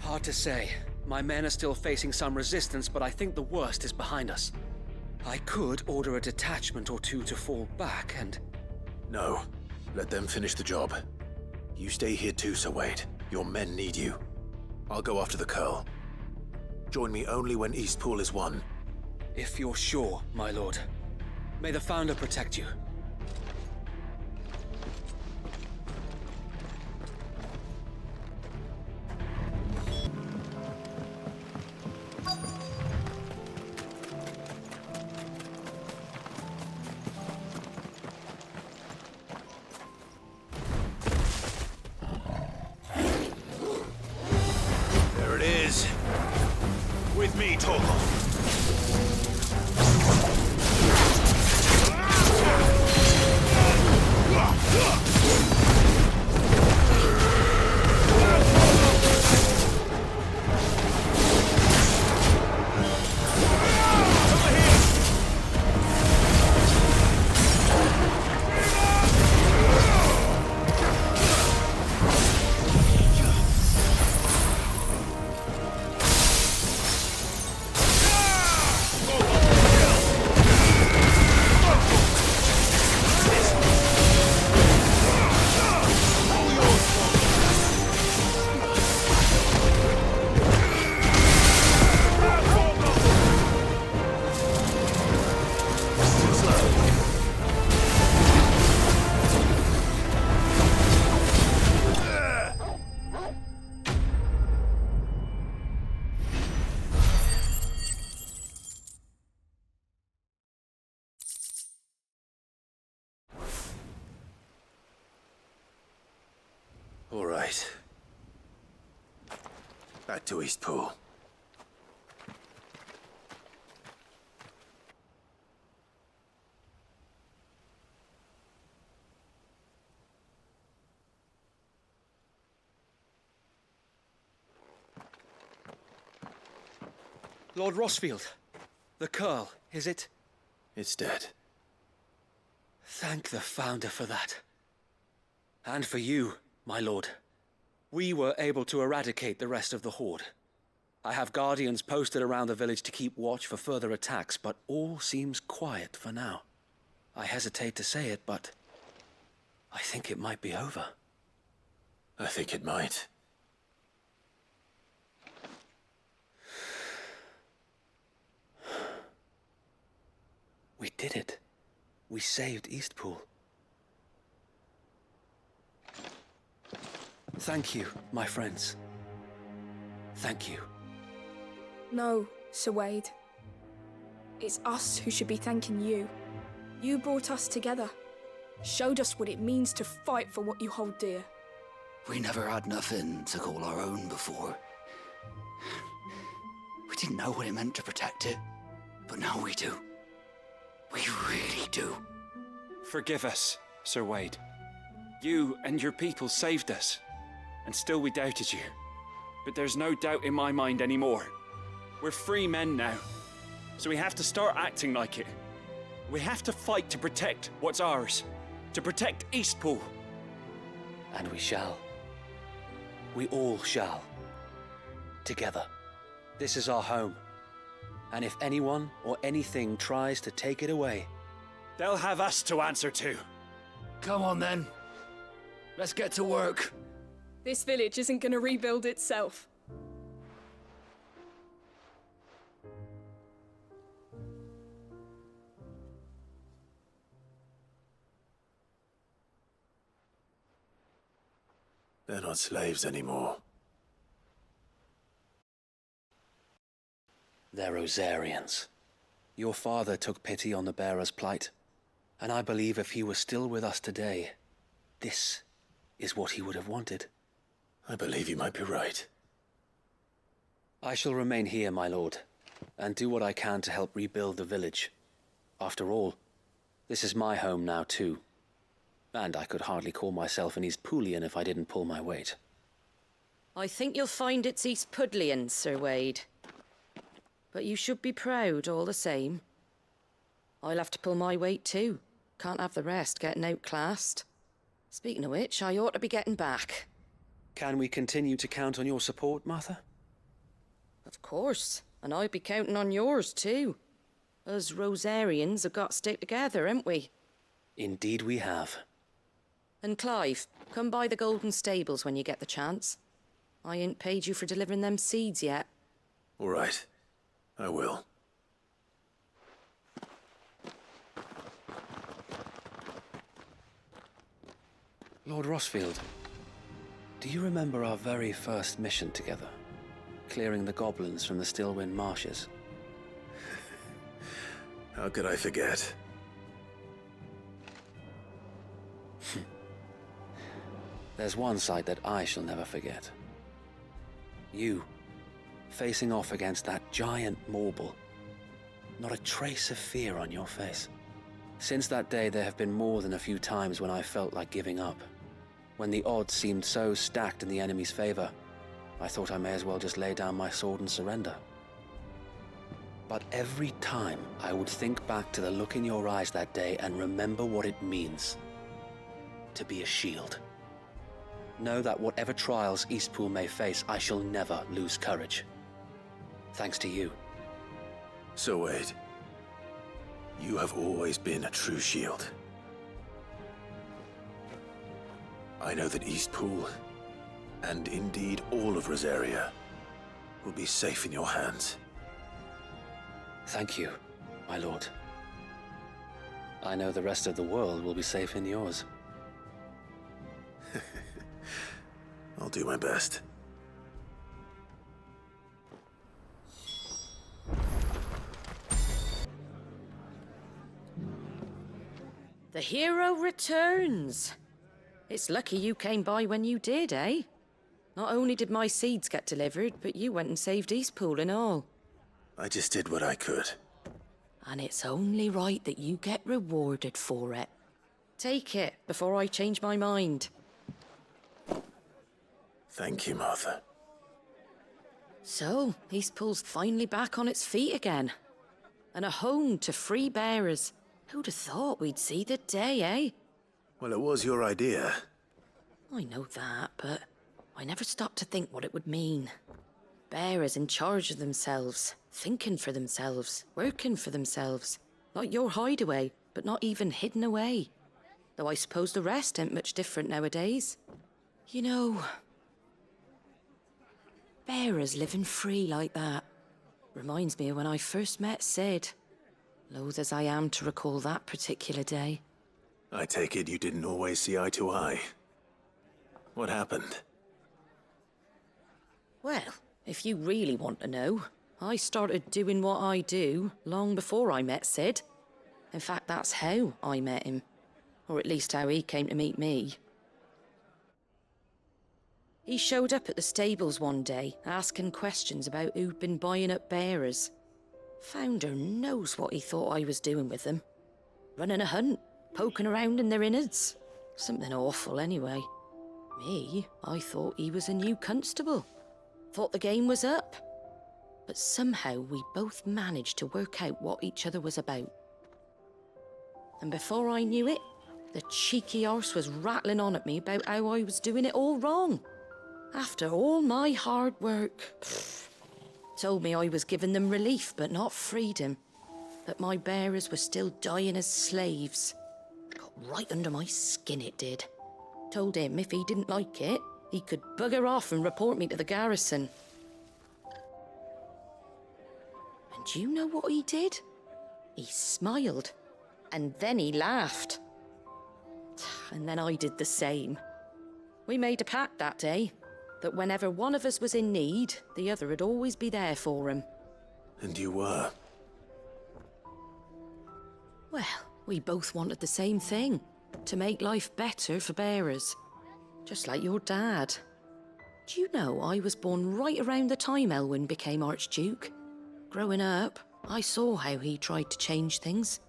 Hard to say. My men are still facing some resistance, but I think the worst is behind us. I could order a detachment or two to fall back and... No. Let them finish the job. You stay here too, Sir Wade. Your men need you. I'll go after the Curl. Join me only when East Pool is won. If you're sure, my lord. May the Founder protect you. There it is. With me, Torgal. All right. Back to East Pool. Lord Rosfield. The Curl, is it? It's dead. Thank the Founder for that. And for you, my lord. We were able to eradicate the rest of the Horde. I have guardians posted around the village to keep watch for further attacks, but all seems quiet for now. I hesitate to say it, but I think it might be over. I think it might. We did it. We saved Eastpool. Thank you, my friends. Thank you. No, Sir Wade. It's us who should be thanking you. You brought us together. Showed us what it means to fight for what you hold dear. We never had nothing to call our own before. We didn't know what it meant to protect it, but now we do. We really do. Forgive us, Sir Wade. You and your people saved us, and still we doubted you. But there's no doubt in my mind anymore. We're free men now, so we have to start acting like it. We have to fight to protect what's ours, to protect Eastpool. And we shall. We all shall. Together. This is our home. And if anyone or anything tries to take it away, they'll have us to answer to. Come on then. Let's get to work. This village isn't going to rebuild itself. They're not slaves anymore. They're Rosarians. Your father took pity on the bearer's plight, and I believe if he was still with us today, this is what he would have wanted. I believe you might be right. I shall remain here, my lord, and do what I can to help rebuild the village. After all, this is my home now too. And I could hardly call myself an Eastpoolian if I didn't pull my weight. I think you'll find it's Eastpudlian, Sir Wade. But you should be proud all the same. I'll have to pull my weight too. Can't have the rest getting outclassed. Speaking of which, I ought to be getting back. Can we continue to count on your support, Martha? Of course, and I'll be counting on yours too. Us Rosarians have got to stick together, haven't we? Indeed we have. And Clive, come by the Golden Stables when you get the chance. I ain't paid you for delivering them seeds yet. All right. I will. Lord Rosfield, do you remember our very first mission together? Clearing the goblins from the Stillwind Marshes? How could I forget? There's one sight that I shall never forget. You, facing off against that giant Morble. Not a trace of fear on your face. Since that day, there have been more than a few times when I felt like giving up. When the odds seemed so stacked in the enemy's favor, I thought I may as well just lay down my sword and surrender. But every time I would think back to the look in your eyes that day and remember what it means to be a shield. Know that whatever trials Eastpool may face, I shall never lose courage. Thanks to you. So Wade, you have always been a true shield. I know that Eastpool, and indeed all of Rosaria, will be safe in your hands. Thank you, my lord. I know the rest of the world will be safe in yours. I'll do my best. The hero returns. It's lucky you came by when you did, eh? Not only did my seeds get delivered, but you went and saved Eastpool and all. I just did what I could. And it's only right that you get rewarded for it. Take it before I change my mind. Thank you, Martha. So, Eastpool's finally back on its feet again. And a home to free bearers. Who'd have thought we'd see the day, eh? Well, it was your idea. I know that, but I never stopped to think what it would mean. Bearers in charge of themselves, thinking for themselves, working for themselves. Like your hideaway, but not even hidden away. Though I suppose the rest ain't much different nowadays. You know, bearers living free like that reminds me of when I first met Sid. Loath as I am to recall that particular day. I take it you didn't always see eye to eye. What happened? Well, if you really want to know, I started doing what I do long before I met Sid. In fact, that's how I met him. Or at least how he came to meet me. He showed up at the stables one day, asking questions about who'd been buying up bearers. Founder knows what he thought I was doing with them. Running a hunt, poking around in their innards. Something awful anyway. Me, I thought he was a new constable. Thought the game was up. But somehow we both managed to work out what each other was about. And before I knew it, the cheeky arse was rattling on at me about how I was doing it all wrong. After all my hard work. Told me I was giving them relief, but not freedom. That my bearers were still dying as slaves. Got right under my skin, it did. Told him if he didn't like it, he could bugger off and report me to the garrison. And you know what he did? He smiled. And then he laughed. And then I did the same. We made a pact that day, that whenever one of us was in need, the other would always be there for him. And you were? Well, we both wanted the same thing. To make life better for bearers. Just like your dad. Do you know I was born right around the time Elwyn became Archduke? Growing up, I saw how he tried to change things.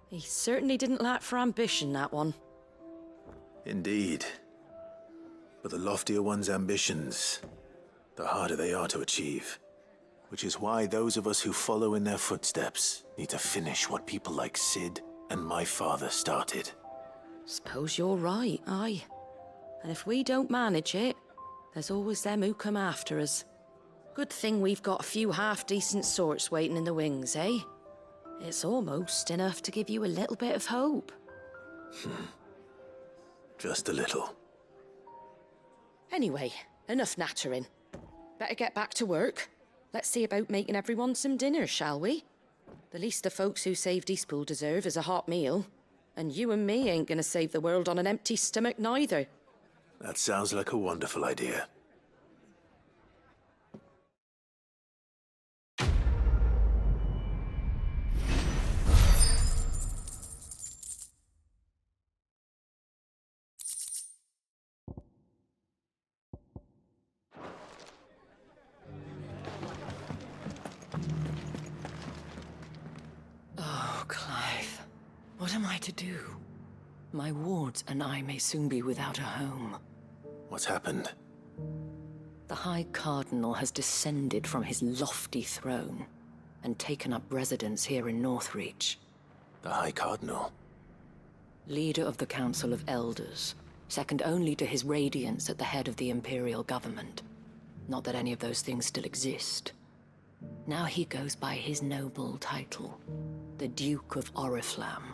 He certainly didn't lack for ambition, that one. Indeed. But the loftier one's ambitions, the harder they are to achieve. Which is why those of us who follow in their footsteps need to finish what people like Sid and my father started. Suppose you're right, aye. And if we don't manage it, there's always them who come after us. Good thing we've got a few half-decent sorts waiting in the wings, eh? It's almost enough to give you a little bit of hope. Just a little. Anyway, enough nattering. Better get back to work. Let's see about making everyone some dinner, shall we? The least the folks who saved Eastpool deserve is a hot meal. And you and me ain't gonna save the world on an empty stomach neither. That sounds like a wonderful idea. Oh, Clive. What am I to do? My wards and I may soon be without a home. What's happened? The High Cardinal has descended from his lofty throne and taken up residence here in Northreach. The High Cardinal? Leader of the Council of Elders, second only to his Radiance at the head of the Imperial government. Not that any of those things still exist. Now he goes by his noble title, the Duke of Oriflamme.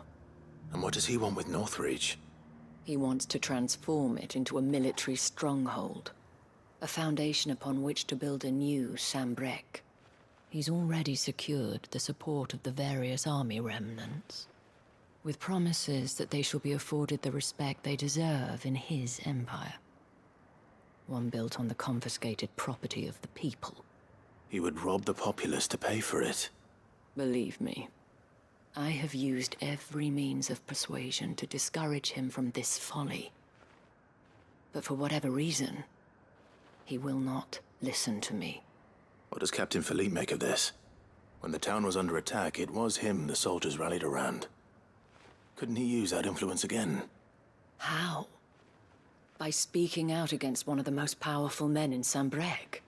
And what does he want with Northreach? He wants to transform it into a military stronghold, a foundation upon which to build a new Sambrek. He's already secured the support of the various army remnants, with promises that they shall be afforded the respect they deserve in his empire. One built on the confiscated property of the people. He would rob the populace to pay for it. Believe me, I have used every means of persuasion to discourage him from this folly. But for whatever reason, he will not listen to me. What does Captain Philippe make of this? When the town was under attack, it was him the soldiers rallied around. Couldn't he use that influence again? How? By speaking out against one of the most powerful men in Sambrek.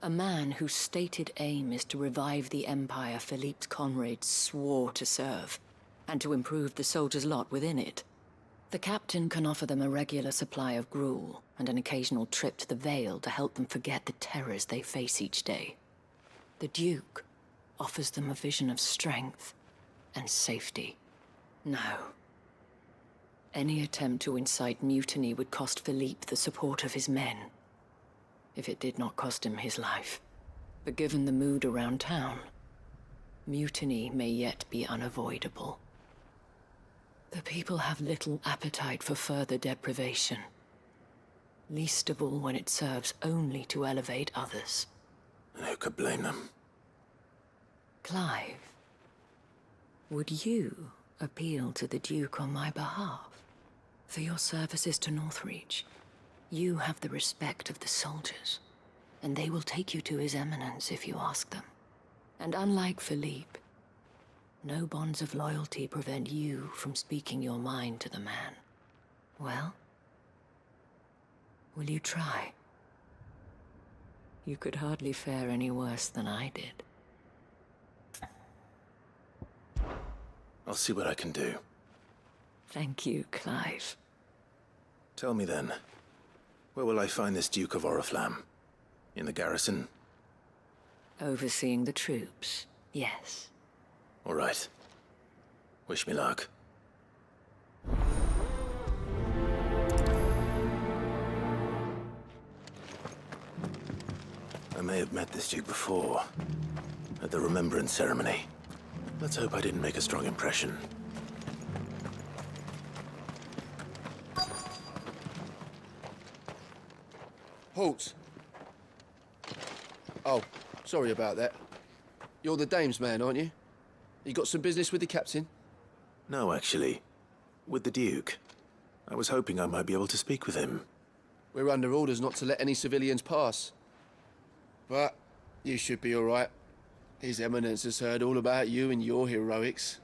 A man whose stated aim is to revive the empire Philippe's comrades swore to serve, and to improve the soldiers' lot within it. The captain can offer them a regular supply of gruel, and an occasional trip to the Vale to help them forget the terrors they face each day. The Duke offers them a vision of strength and safety. Now, any attempt to incite mutiny would cost Philippe the support of his men, if it did not cost him his life. But given the mood around town, mutiny may yet be unavoidable. The people have little appetite for further deprivation, least of all when it serves only to elevate others. Who could blame them? Clive, would you appeal to the Duke on my behalf? For your services to Northreach, you have the respect of the soldiers, and they will take you to His Eminence if you ask them. And unlike Philippe, no bonds of loyalty prevent you from speaking your mind to the man. Well, will you try? You could hardly fare any worse than I did. I'll see what I can do. Thank you, Clive. Tell me then, where will I find this Duke of Oriflamme? In the garrison? Overseeing the troops, yes. All right. Wish me luck. I may have met this Duke before, at the Remembrance Ceremony. Let's hope I didn't make a strong impression. Halt! Oh, sorry about that. You're the dame's man, aren't you? You got some business with the captain? No, actually. With the Duke. I was hoping I might be able to speak with him. We're under orders not to let any civilians pass. But you should be all right. His Eminence has heard all about you and your heroics.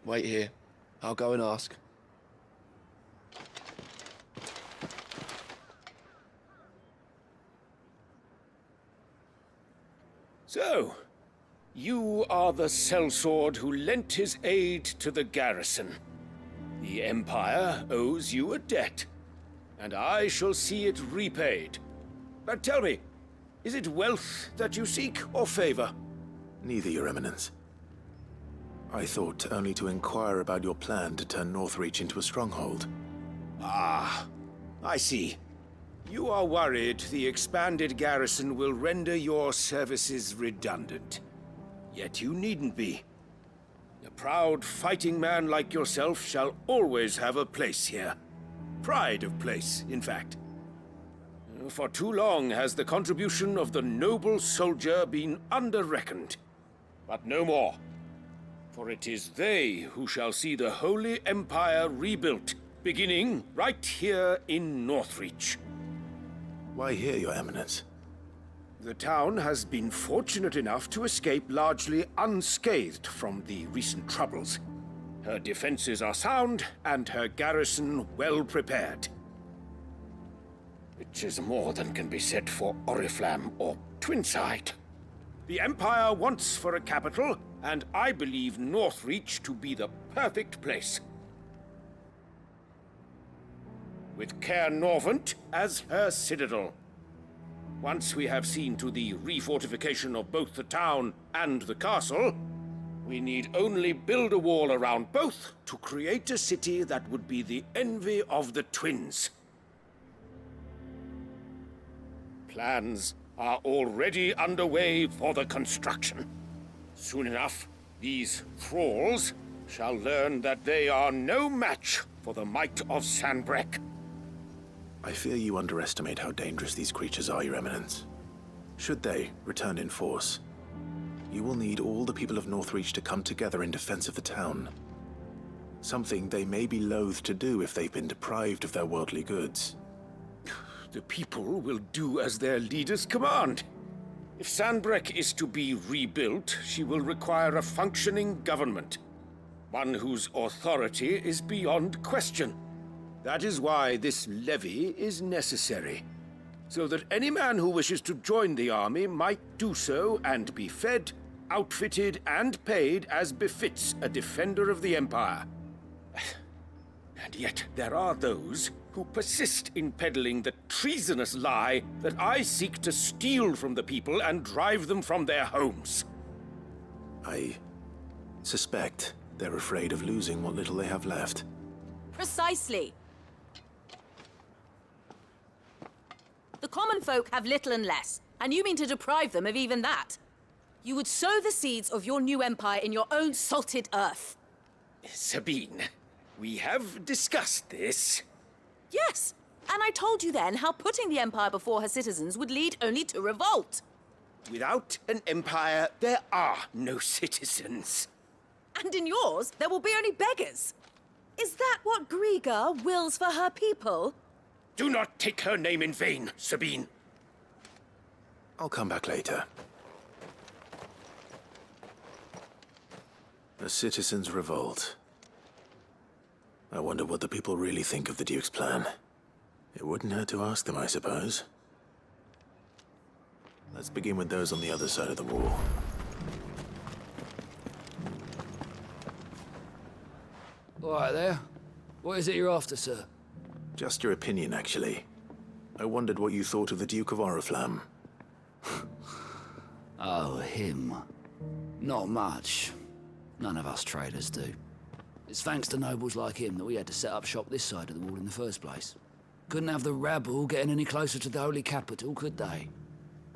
Wait here. I'll go and ask. So, you are the sellsword who lent his aid to the garrison. The Empire owes you a debt, and I shall see it repaid. But tell me, is it wealth that you seek, or favor? Neither, Your Eminence. I thought only to inquire about your plan to turn Northreach into a stronghold. Ah, I see. You are worried the expanded garrison will render your services redundant. Yet you needn't be. A proud fighting man like yourself shall always have a place here. Pride of place, in fact. For too long has the contribution of the noble soldier been under-reckoned. But no more. For it is they who shall see the Holy Empire rebuilt, beginning right here in Northreach. Why here, Your Eminence? The town has been fortunate enough to escape largely unscathed from the recent troubles. Her defenses are sound, and her garrison well prepared. Which is more than can be said for Oriflamme or Twinside. The Empire wants for a capital, and I believe Northreach to be the perfect place. With Caer Norvent as her citadel. Once we have seen to the refortification of both the town and the castle, we need only build a wall around both to create a city that would be the envy of the twins. Plans are already underway for the construction. Soon enough, these thralls shall learn that they are no match for the might of Sanbreque. I fear you underestimate how dangerous these creatures are, Your Eminence. Should they return in force, you will need all the people of Northreach to come together in defense of the town. Something they may be loath to do if they've been deprived of their worldly goods. The people will do as their leaders command. If Sanbreque is to be rebuilt, she will require a functioning government. One whose authority is beyond question. That is why this levy is necessary. so that any man who wishes to join the army might do so and be fed, outfitted, and paid as befits a defender of the Empire. And yet there are those who persist in peddling the treasonous lie that I seek to steal from the people and drive them from their homes. I suspect they're afraid of losing what little they have left. Precisely. The common folk have little and less, and you mean to deprive them of even that. You would sow the seeds of your new empire in your own salted earth. Sabine, we have discussed this. Yes, and I told you then how putting the empire before her citizens would lead only to revolt. Without an empire, there are no citizens. And in yours, there will be only beggars. Is that what Griga wills for her people? Do not take her name in vain, Sabine. I'll come back later. A citizens' revolt. I wonder what the people really think of the Duke's plan. It wouldn't hurt to ask them, I suppose. Let's begin with those on the other side of the wall. All right there. What is it you're after, sir? Just your opinion, actually. I wondered what you thought of the Duke of Oriflamme. Oh, him. Not much. None of us traders do. It's thanks to nobles like him that we had to set up shop this side of the wall in the first place. Couldn't have the rabble getting any closer to the holy capital, could they?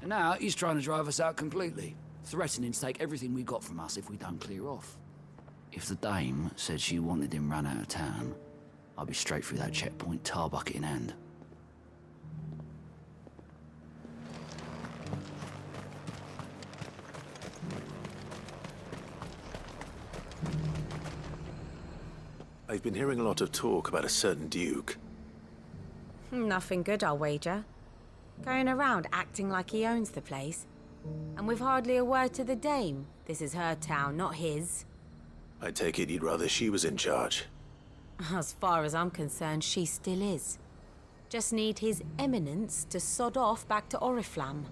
And now he's trying to drive us out completely, threatening to take everything we got from us if we don't clear off. If the dame said she wanted him run out of town, I'd be straight through that checkpoint, tar bucket in hand. I've been hearing a lot of talk about a certain Duke. Nothing good, I'll wager. Going around acting like he owns the place. And with hardly a word to the dame. This is her town, not his. I take it you'd rather she was in charge. As far as I'm concerned, she still is. Just need his eminence to sod off back to Oriflamme.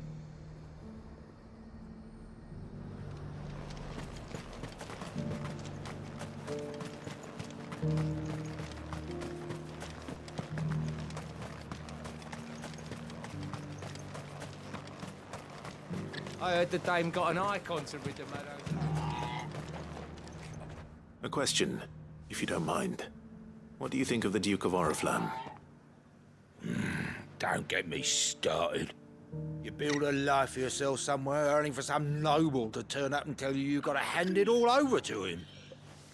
I heard the dame got an Eikons to rid the meadows. A question, if you don't mind. What do you think of the Duke of Oriflamme? Don't get me started. You build a life for yourself somewhere, earning for some noble to turn up and tell you you've got to hand it all over to him.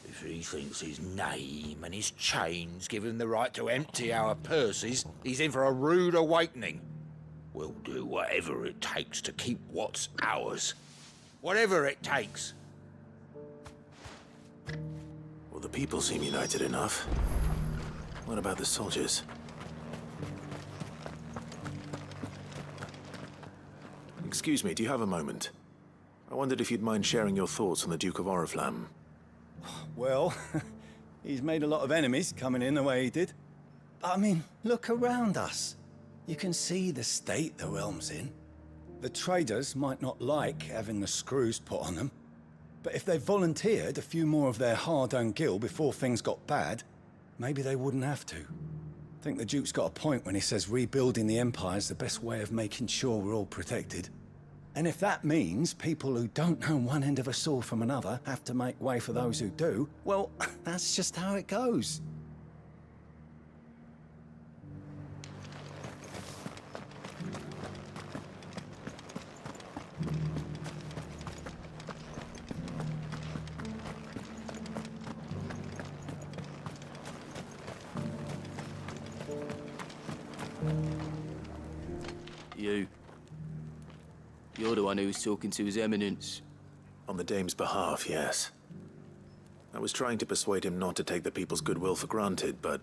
If he thinks his name and his chains give him the right to empty our purses, he's in for a rude awakening. We'll do whatever it takes to keep what's ours. Whatever it takes. Well, the people seem united enough. What about the soldiers? Excuse me, do you have a moment? I wondered if you'd mind sharing your thoughts on the Duke of Oriflamme. Well, he's made a lot of enemies coming in the way he did. I mean, look around us. You can see the state the realm's in. The traders might not like having the screws put on them, but if they volunteered a few more of their hard-earned gil before things got bad, maybe they wouldn't have to. I think the Duke's got a point when he says rebuilding the Empire is the best way of making sure we're all protected. And if that means people who don't know one end of a sword from another have to make way for those who do, well, that's just how it goes. You're the one who was talking to His Eminence. On the dame's behalf, yes. I was trying to persuade him not to take the people's goodwill for granted, but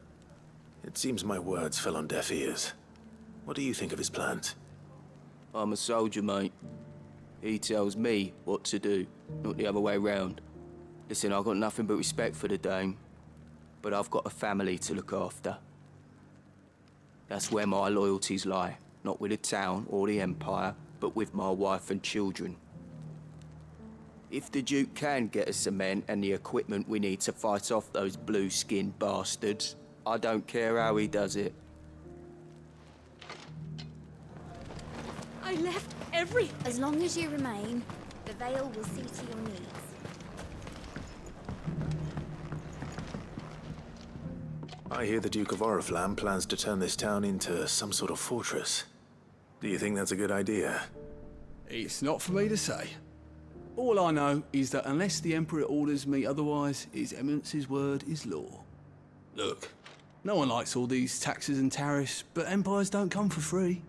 it seems my words fell on deaf ears. What do you think of his plans? I'm a soldier, mate. He tells me what to do, not the other way round. Listen, I've got nothing but respect for the dame, but I've got a family to look after. That's where my loyalties lie, not with the town or the Empire, but with my wife and children. If the Duke can get us cement and the equipment we need to fight off those blue-skinned bastards, I don't care how he does it. I left everything. As long as you remain, the Veil will see to your needs. I hear the Duke of Oriflamme plans to turn this town into some sort of fortress. Do you think that's a good idea? It's not for me to say. All I know is that unless the Emperor orders me otherwise, His Eminence's word is law. Look, no one likes all these taxes and tariffs, but empires don't come for free.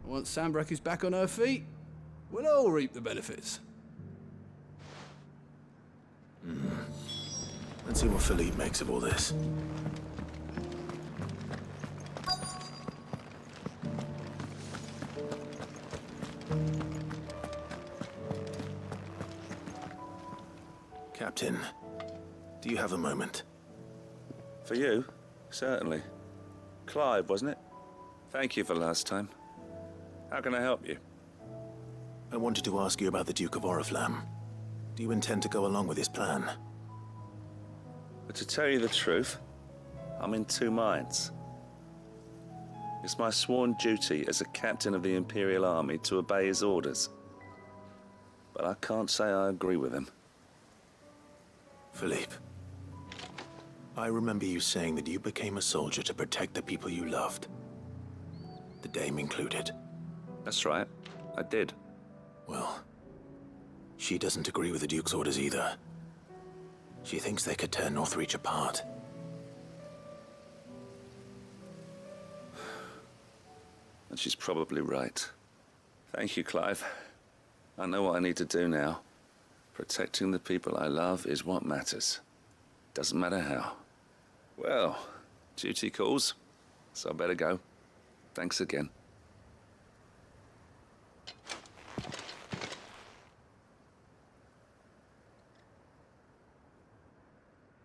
Once Sanbreque is back on her feet, we'll all reap the benefits. Let's see what Philippe makes of all this. Captain, do you have a moment? For you? Certainly. Clive, wasn't it? Thank you for last time. How can I help you? I wanted to ask you about the Duke of Oriflamme. Do you intend to go along with his plan? But to tell you the truth, I'm in two minds. It's my sworn duty as a captain of the Imperial Army to obey his orders. But I can't say I agree with him. Philippe, I remember you saying that you became a soldier to protect the people you loved. The Dame included. That's right, I did. Well, she doesn't agree with the Duke's orders either. She thinks they could tear Northreach apart. And she's probably right. Thank you, Clive. I know what I need to do now. Protecting the people I love is what matters. Doesn't matter how. Well, duty calls, so I better go. Thanks again.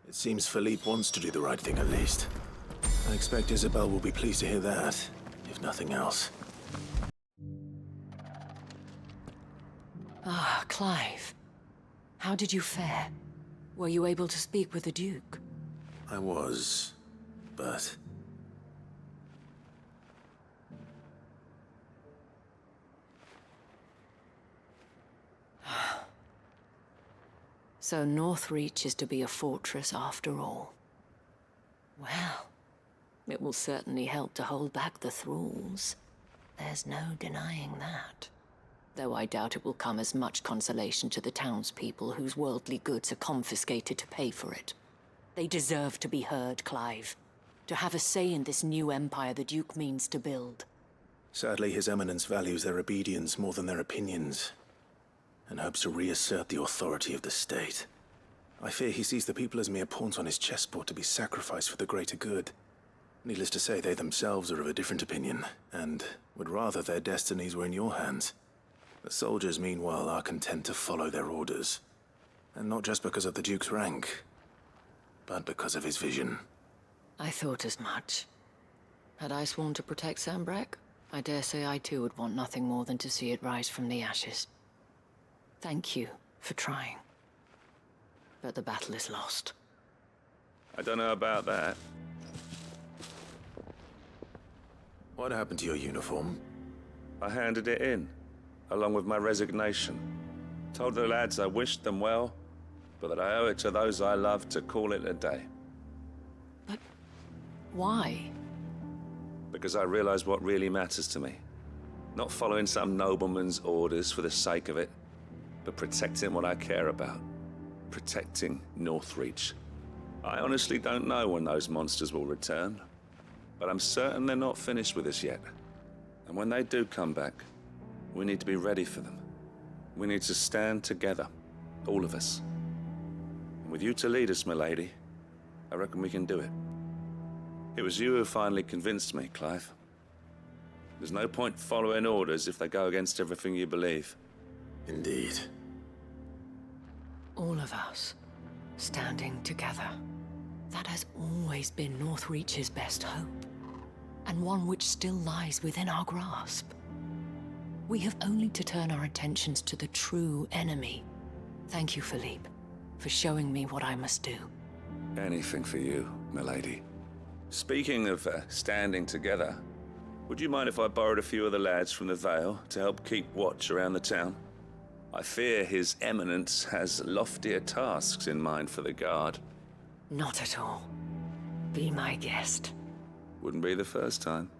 It seems Philippe wants to do the right thing at least. I expect Isabel will be pleased to hear that, if nothing else. Ah, Clive. How did you fare? Were you able to speak with the Duke? I was, but... So Northreach is to be a fortress after all. Well, it will certainly help to hold back the thralls. There's no denying that. Though I doubt it will come as much consolation to the townspeople whose worldly goods are confiscated to pay for it. They deserve to be heard, Clive. To have a say in this new empire the Duke means to build. Sadly, His Eminence values their obedience more than their opinions, and hopes to reassert the authority of the state. I fear he sees the people as mere pawns on his chessboard to be sacrificed for the greater good. Needless to say, they themselves are of a different opinion, and would rather their destinies were in your hands. The soldiers, meanwhile, are content to follow their orders. And not just because of the Duke's rank, but because of his vision. I thought as much. Had I sworn to protect Sanbreque, I dare say I too would want nothing more than to see it rise from the ashes. Thank you for trying. But the battle is lost. I don't know about that. What happened to your uniform? I handed it in, along with my resignation. Told the lads I wished them well, but that I owe it to those I love to call it a day. But why? Because I realize what really matters to me. Not following some nobleman's orders for the sake of it, but protecting what I care about. Protecting Northreach. I honestly don't know when those monsters will return, but I'm certain they're not finished with us yet. And when they do come back, we need to be ready for them. We need to stand together, all of us. And with you to lead us, milady, I reckon we can do it. It was you who finally convinced me, Clive. There's no point following orders if they go against everything you believe. Indeed. All of us, standing together. That has always been Northreach's best hope. and one which still lies within our grasp. We have only to turn our attentions to the true enemy. Thank you, Philippe, for showing me what I must do. Anything for you, milady. Speaking of standing together, would you mind if I borrowed a few of the lads from the Vale to help keep watch around the town? I fear His Eminence has loftier tasks in mind for the guard. Not at all. Be my guest. Wouldn't be the first time.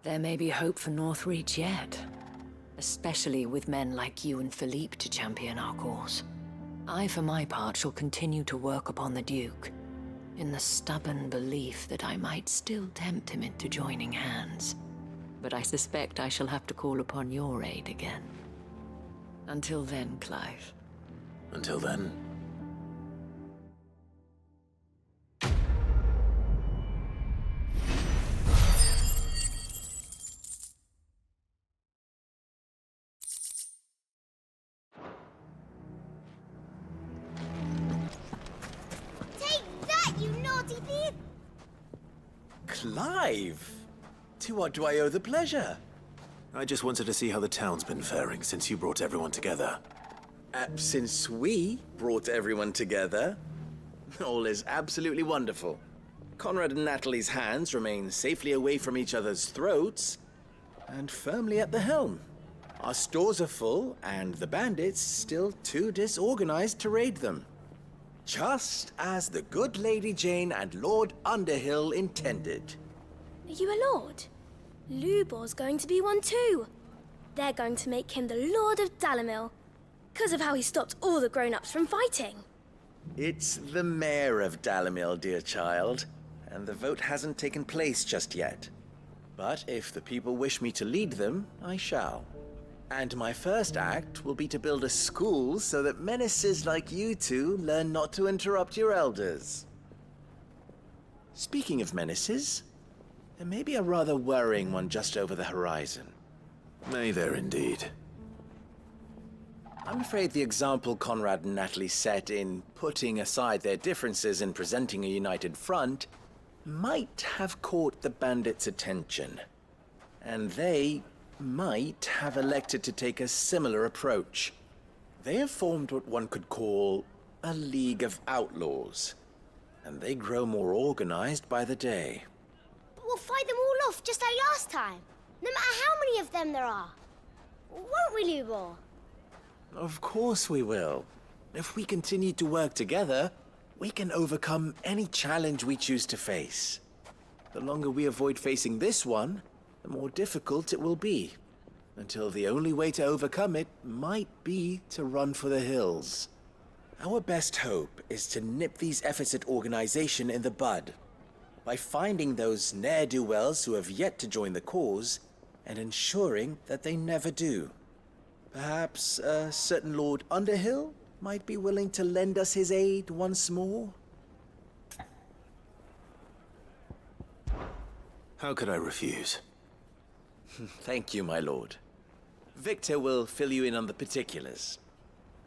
There may be hope for Northreach yet, especially with men like you and Philippe to champion our cause. I, for my part, shall continue to work upon the Duke, in the stubborn belief that I might still tempt him into joining hands. But I suspect I shall have to call upon your aid again. Until then, Clive. Until then. Clive! To what do I owe the pleasure? I just wanted to see how the town's been faring since you brought everyone together. Since we brought everyone together, all is absolutely wonderful. Conrad and Natalie's hands remain safely away from each other's throats and firmly at the helm. Our stores are full, and the bandits still too disorganized to raid them. Just as the good Lady Jane and Lord Underhill intended. Are you a lord? Lubor's going to be one too. They're going to make him the Lord of Dalimil, because of how he stopped all the grown-ups from fighting. It's the mayor of Dalimil, dear child, and the vote hasn't taken place just yet. But if the people wish me to lead them, I shall. And my first act will be to build a school so that menaces like you two learn not to interrupt your elders. Speaking of menaces, there may be a rather worrying one just over the horizon. May there indeed. I'm afraid the example Conrad and Natalie set in putting aside their differences and presenting a united front might have caught the bandits' attention. And they might have elected to take a similar approach. They have formed what one could call a League of Outlaws, and they grow more organized by the day. But we'll fight them all off just like last time, no matter how many of them there are. Won't we, Lubor? Of course we will. If we continue to work together, we can overcome any challenge we choose to face. The longer we avoid facing this one, the more difficult it will be, until the only way to overcome it might be to run for the hills. Our best hope is to nip these efforts at organization in the bud, by finding those ne'er-do-wells who have yet to join the cause, and ensuring that they never do. Perhaps a certain Lord Underhill might be willing to lend us his aid once more? How could I refuse? Thank you, my lord. Victor will fill you in on the particulars.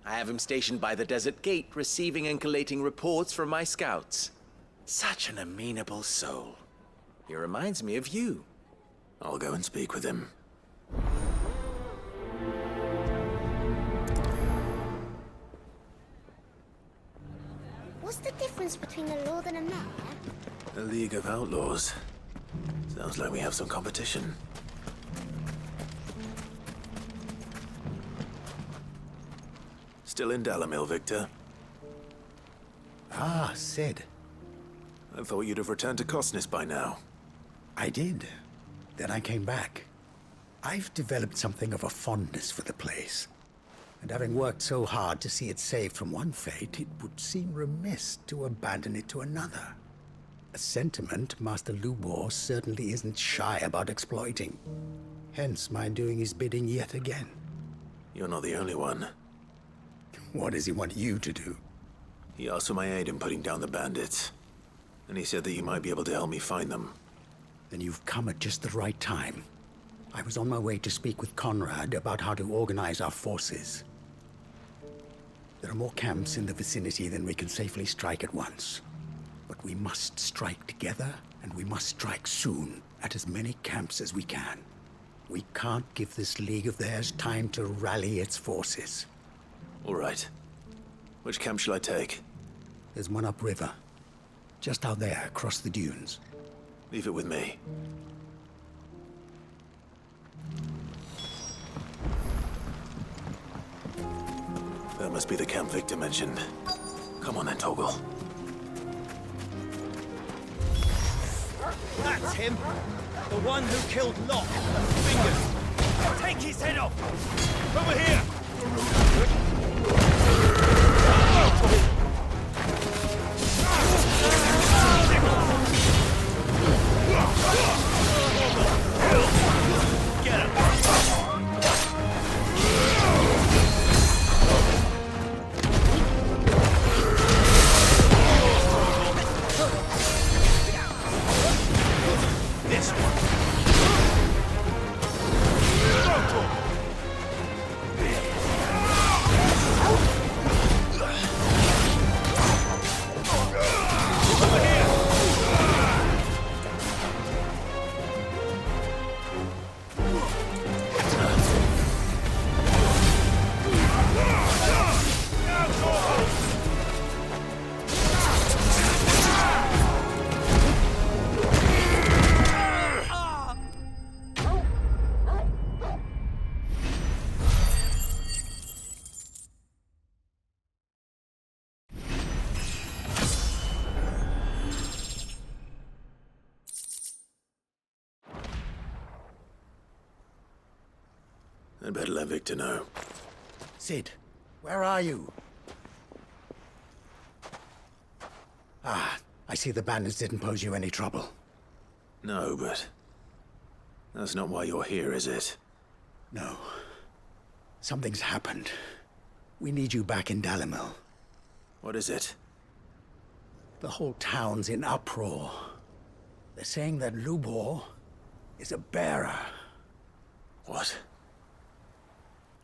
I have him stationed by the desert gate, receiving and collating reports from my scouts. Such an amenable soul. He reminds me of you. I'll go and speak with him. What's the difference between a lord and a mayor? A League of Outlaws. Sounds like we have some competition. Still in Dalimil, Victor? Ah, Sid. I thought you'd have returned to Cosnis by now. I did. Then I came back. I've developed something of a fondness for the place. And having worked so hard to see it saved from one fate, it would seem remiss to abandon it to another. A sentiment Master Lubor certainly isn't shy about exploiting. Hence my doing his bidding yet again. You're not the only one. What does he want you to do? He asked for my aid in putting down the bandits. And he said that you might be able to help me find them. Then you've come at just the right time. I was on my way to speak with Conrad about how to organize our forces. There are more camps in the vicinity than we can safely strike at once. But we must strike together, and we must strike soon at as many camps as we can. We can't give this league of theirs time to rally its forces. All right. Which camp shall I take? There's one upriver. Just out there, across the dunes. Leave it with me. That must be the camp Victor mentioned. Come on then, Toggle. That's him! The one who killed Locke and Fingers! Take his head off! Over here! Get him! This one. I'd better let Victor know. Sid, where are you? Ah, I see the bandits didn't pose you any trouble. No, but that's not why you're here, is it? No. Something's happened. We need you back in Dalimil. What is it? The whole town's in uproar. They're saying that Lubor is a bearer. What?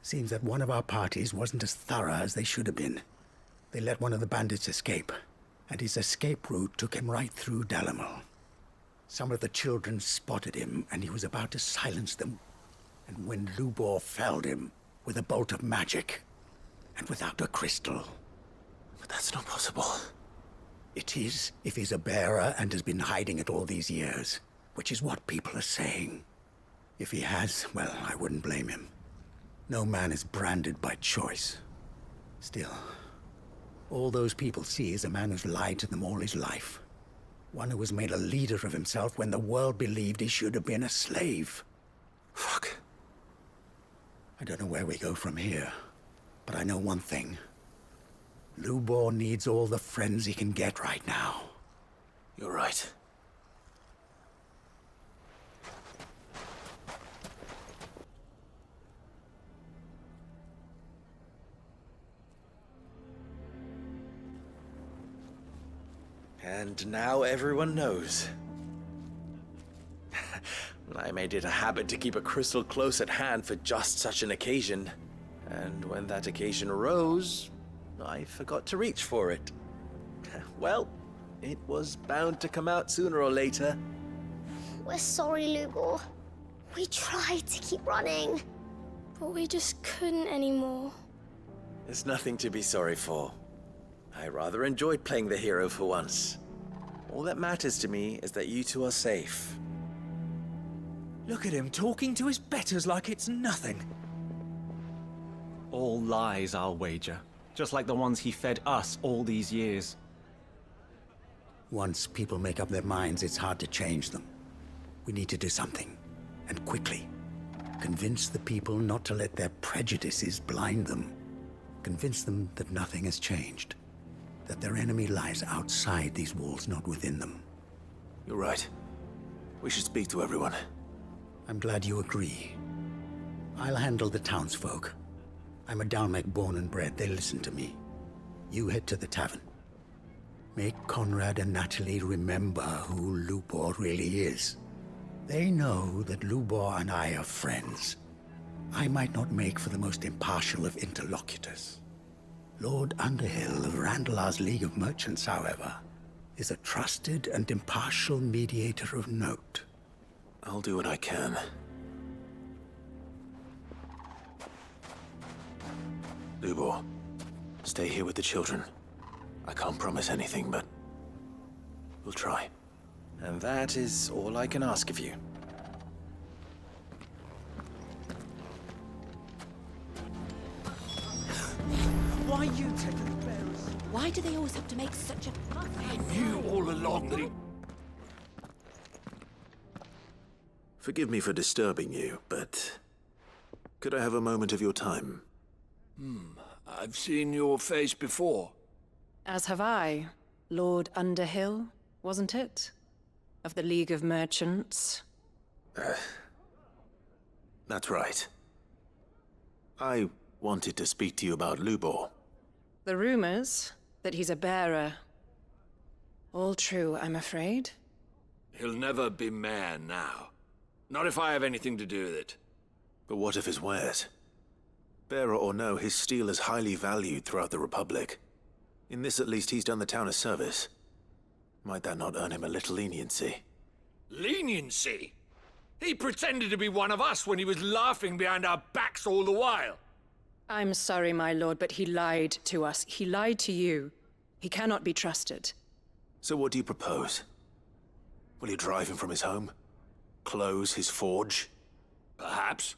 Seems that one of our parties wasn't as thorough as they should have been. They let one of the bandits escape, and his escape route took him right through Dalimil. Some of the children spotted him, and he was about to silence them. And when Lubor felled him with a bolt of magic, and without a crystal. But that's not possible. It is, if he's a bearer and has been hiding it all these years, which is what people are saying. If he has, well, I wouldn't blame him. No man is branded by choice. Still, all those people see is a man who's lied to them all his life. One who was made a leader of himself when the world believed he should have been a slave. Fuck. I don't know where we go from here, but I know one thing. Lubor needs all the friends he can get right now. You're right. And now everyone knows. I made it a habit to keep a crystal close at hand for just such an occasion. And when that occasion arose, I forgot to reach for it. Well, it was bound to come out sooner or later. We're sorry, Lubor. We tried to keep running, but we just couldn't anymore. There's nothing to be sorry for. I rather enjoyed playing the hero for once. All that matters to me is that you two are safe. Look at him talking to his betters like it's nothing. All lies, I'll wager. Just like the ones he fed us all these years. Once people make up their minds, it's hard to change them. We need to do something, and quickly. Convince the people not to let their prejudices blind them. Convince them that nothing has changed. That their enemy lies outside these walls, not within them. You're right. We should speak to everyone. I'm glad you agree. I'll handle the townsfolk. I'm a Dalmek born and bred. They listen to me. You head to the tavern. Make Conrad and Natalie remember who Lubor really is. They know that Lubor and I are friends. I might not make for the most impartial of interlocutors, Lord Underhill of Randalar's League of Merchants, however, is a trusted and impartial mediator of note. I'll do what I can. Lubor, stay here with the children. I can't promise anything, but we'll try. And that is all I can ask of you. Why you taking the bearers? Why do they always have to make such a fuss? I knew all along that he... Forgive me for disturbing you, but could I have a moment of your time? I've seen your face before. As have I. Lord Underhill, wasn't it? Of the League of Merchants. That's right. I wanted to speak to you about Lubor. The rumors that he's a bearer. All true, I'm afraid. He'll never be mayor now. Not if I have anything to do with it. But what of his wares? Bearer or no, his steel is highly valued throughout the Republic. In this at least he's done the town a service. Might that not earn him a little leniency? Leniency? He pretended to be one of us when he was laughing behind our backs all the while. I'm sorry, my lord, but he lied to us. He lied to you. He cannot be trusted. So what do you propose? Will you drive him from his home? Close his forge? Perhaps.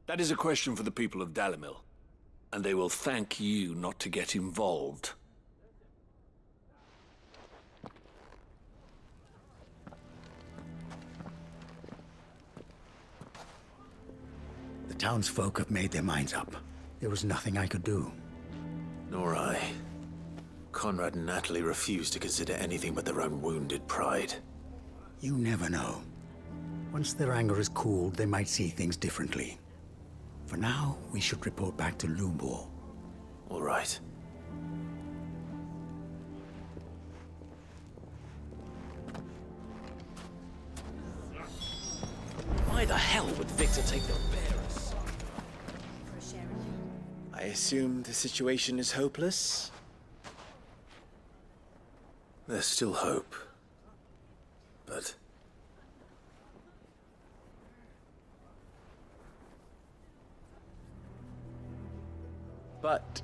That is a question for the people of Dalimil, and they will thank you not to get involved. The townsfolk have made their minds up. There was nothing I could do. Nor I. Conrad and Natalie refused to consider anything but their own wounded pride. You never know. Once their anger is cooled, they might see things differently. For now, we should report back to Lubor. All right. Why the hell would Victor take the bearers? I assume the situation is hopeless? There's still hope. But... But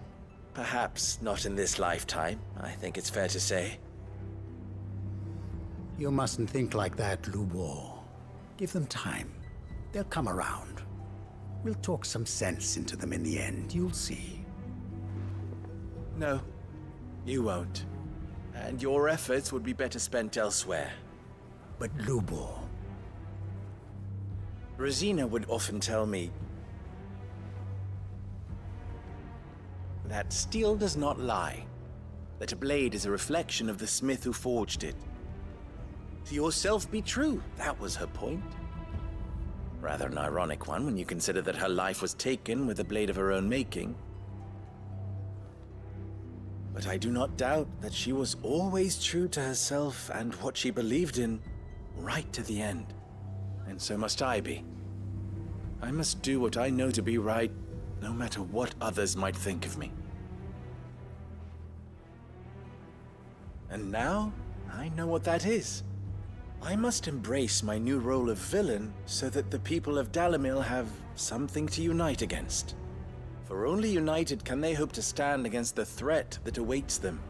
perhaps not in this lifetime, I think it's fair to say. You mustn't think like that, Lubor. Give them time. They'll come around. We'll talk some sense into them in the end, you'll see. No, you won't. And your efforts would be better spent elsewhere. But Lubor... Rosina would often tell me that steel does not lie, that a blade is a reflection of the smith who forged it. To yourself be true, that was her point. Rather an ironic one when you consider that her life was taken with a blade of her own making. But I do not doubt that she was always true to herself and what she believed in, right to the end. And so must I be. I must do what I know to be right, no matter what others might think of me. And now, I know what that is. I must embrace my new role of villain so that the people of Dalimil have something to unite against. For only united can they hope to stand against the threat that awaits them.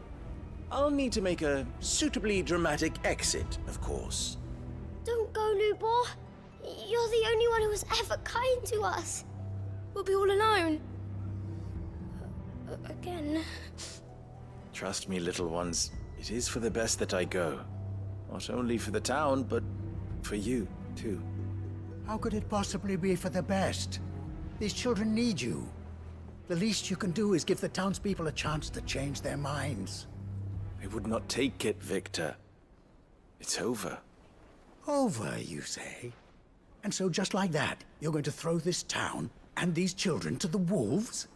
I'll need to make a suitably dramatic exit, of course. Don't go, Lubor. You're the only one who was ever kind to us. We'll be all alone. Again. Trust me, little ones. It is for the best that I go. Not only for the town, but for you, too. How could it possibly be for the best? These children need you. The least you can do is give the townspeople a chance to change their minds. I would not take it, Victor. It's over. Over, you say? And so just like that, you're going to throw this town and these children to the wolves?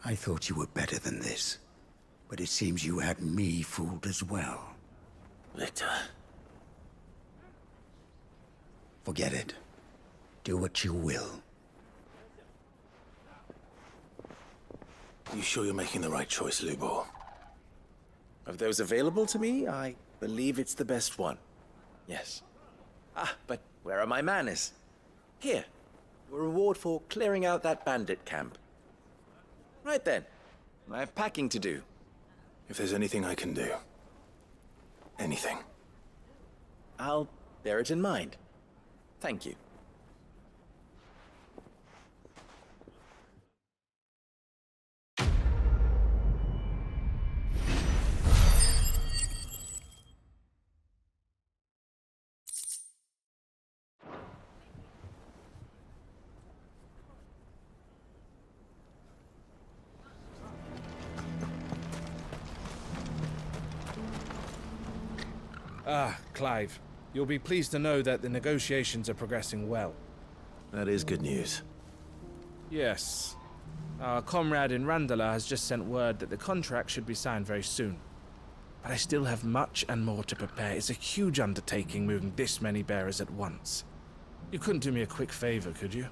I thought you were better than this. But it seems you had me fooled as well. Victor. Forget it. Do what you will. You sure you're making the right choice, Lubor? Of those available to me, I believe it's the best one. Yes. Ah, but where are my manners? Here, a reward for clearing out that bandit camp. Right then, I have packing to do. If there's anything I can do. Anything. I'll bear it in mind. Thank you. Ah, Clive. You'll be pleased to know that the negotiations are progressing well. That is good news. Yes. Our comrade in Randala has just sent word that the contract should be signed very soon. But I still have much and more to prepare. It's a huge undertaking moving this many bearers at once. You couldn't do me a quick favor, could you?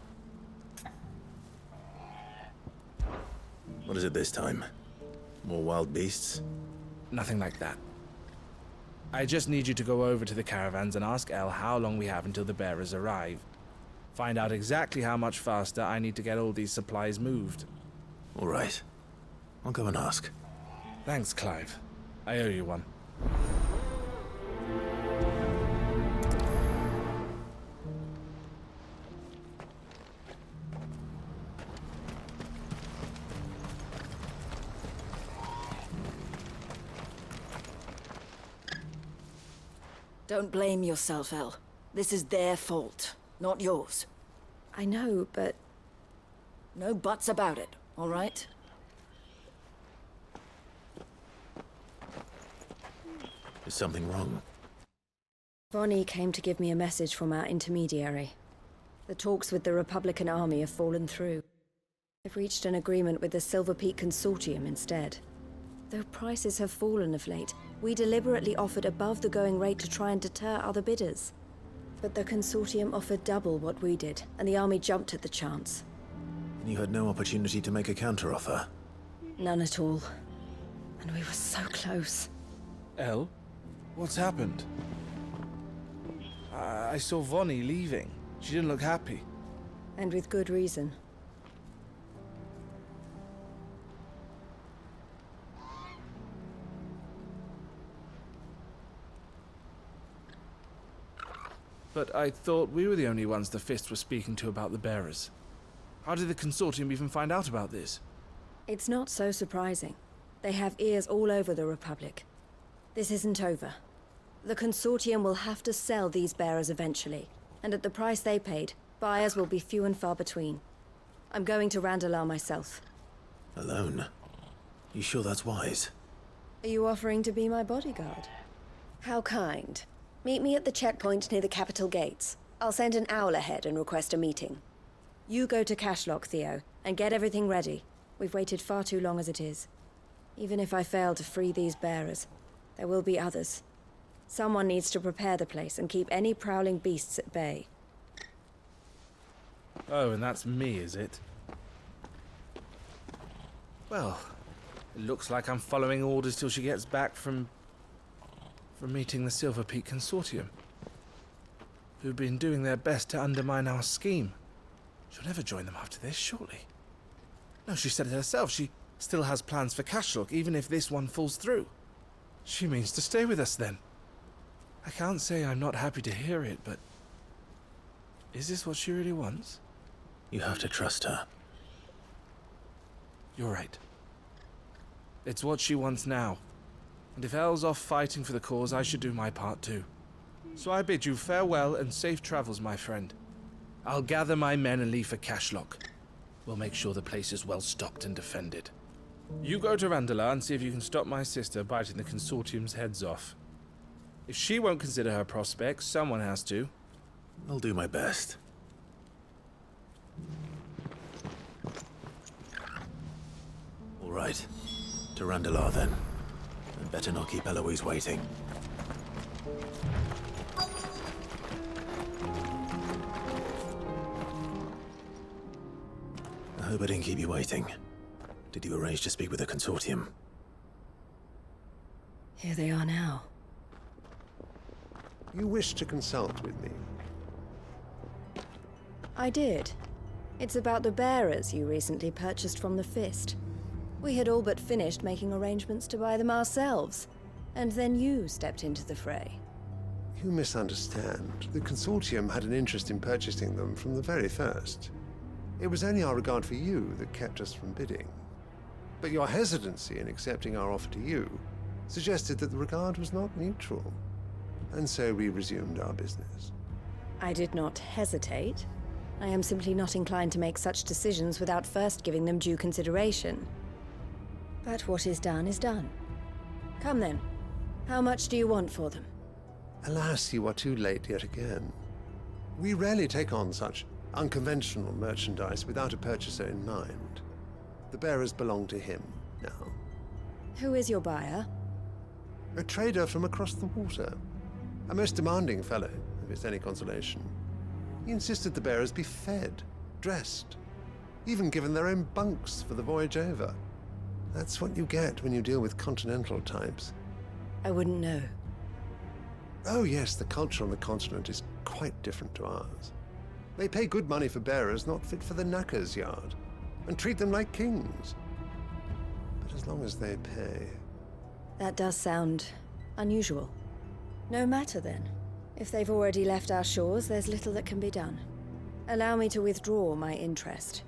What is it this time? More wild beasts? Nothing like that. I just need you to go over to the caravans and ask El how long we have until the bearers arrive. Find out exactly how much faster I need to get all these supplies moved. All right. I'll go and ask. Thanks, Clive. I owe you one. Don't blame yourself, El. This is their fault, not yours. I know, but... No buts about it, all right? Is something wrong? Vonnie came to give me a message from our intermediary. The talks with the Republican army have fallen through. They've reached an agreement with the Silver Peak Consortium instead. Though prices have fallen of late, we deliberately offered above the going rate to try and deter other bidders. But the Consortium offered double what we did, and the army jumped at the chance. And you had no opportunity to make a counteroffer? None at all. And we were so close. El? What's happened? I saw Vonnie leaving. She didn't look happy. And with good reason. But I thought we were the only ones the Fist were speaking to about the bearers. How did the Consortium even find out about this? It's not so surprising. They have ears all over the Republic. This isn't over. The Consortium will have to sell these bearers eventually, and at the price they paid, buyers will be few and far between. I'm going to Randalar myself. Alone? You sure that's wise? Are you offering to be my bodyguard? How kind. Meet me at the checkpoint near the capital gates. I'll send an owl ahead and request a meeting. You go to Cashlock, Theo, and get everything ready. We've waited far too long as it is. Even if I fail to free these bearers, there will be others. Someone needs to prepare the place and keep any prowling beasts at bay. Oh, and that's me, is it? Well, it looks like I'm following orders till she gets back from meeting the Silver Peak Consortium, who've been doing their best to undermine our scheme. She'll never join them after this, surely. No, she said it herself. She still has plans for Cashlock, even if this one falls through. She means to stay with us, then. I can't say I'm not happy to hear it, but... is this what she really wants? You have to trust her. You're right. It's what she wants now. And if El's off fighting for the cause, I should do my part too. So I bid you farewell and safe travels, my friend. I'll gather my men and leave for Cashlock. We'll make sure the place is well stocked and defended. You go to Randalar and see if you can stop my sister biting the Consortium's heads off. If she won't consider her prospects, someone has to. I'll do my best. All right. To Randalar, then. I'd better not keep Eloise waiting. I hope I didn't keep you waiting. Did you arrange to speak with the consortium? Here they are now. You wish to consult with me? I did. It's about the bearers you recently purchased from the Fist. We had all but finished making arrangements to buy them ourselves, and then you stepped into the fray. You misunderstand. The consortium had an interest in purchasing them from the very first. It was only our regard for you that kept us from bidding. But your hesitancy in accepting our offer to you suggested that the regard was not mutual. And so we resumed our business. I did not hesitate. I am simply not inclined to make such decisions without first giving them due consideration. But what is done is done. Come then. How much do you want for them? Alas, you are too late yet again. We rarely take on such unconventional merchandise without a purchaser in mind. The bearers belong to him now. Who is your buyer? A trader from across the water. A most demanding fellow, if it's any consolation. He insisted the bearers be fed, dressed, even given their own bunks for the voyage over. That's what you get when you deal with continental types. I wouldn't know. Oh yes, the culture on the continent is quite different to ours. They pay good money for bearers not fit for the knacker's yard, and treat them like kings. But as long as they pay... That does sound unusual. No matter then. If they've already left our shores, there's little that can be done. Allow me to withdraw my interest.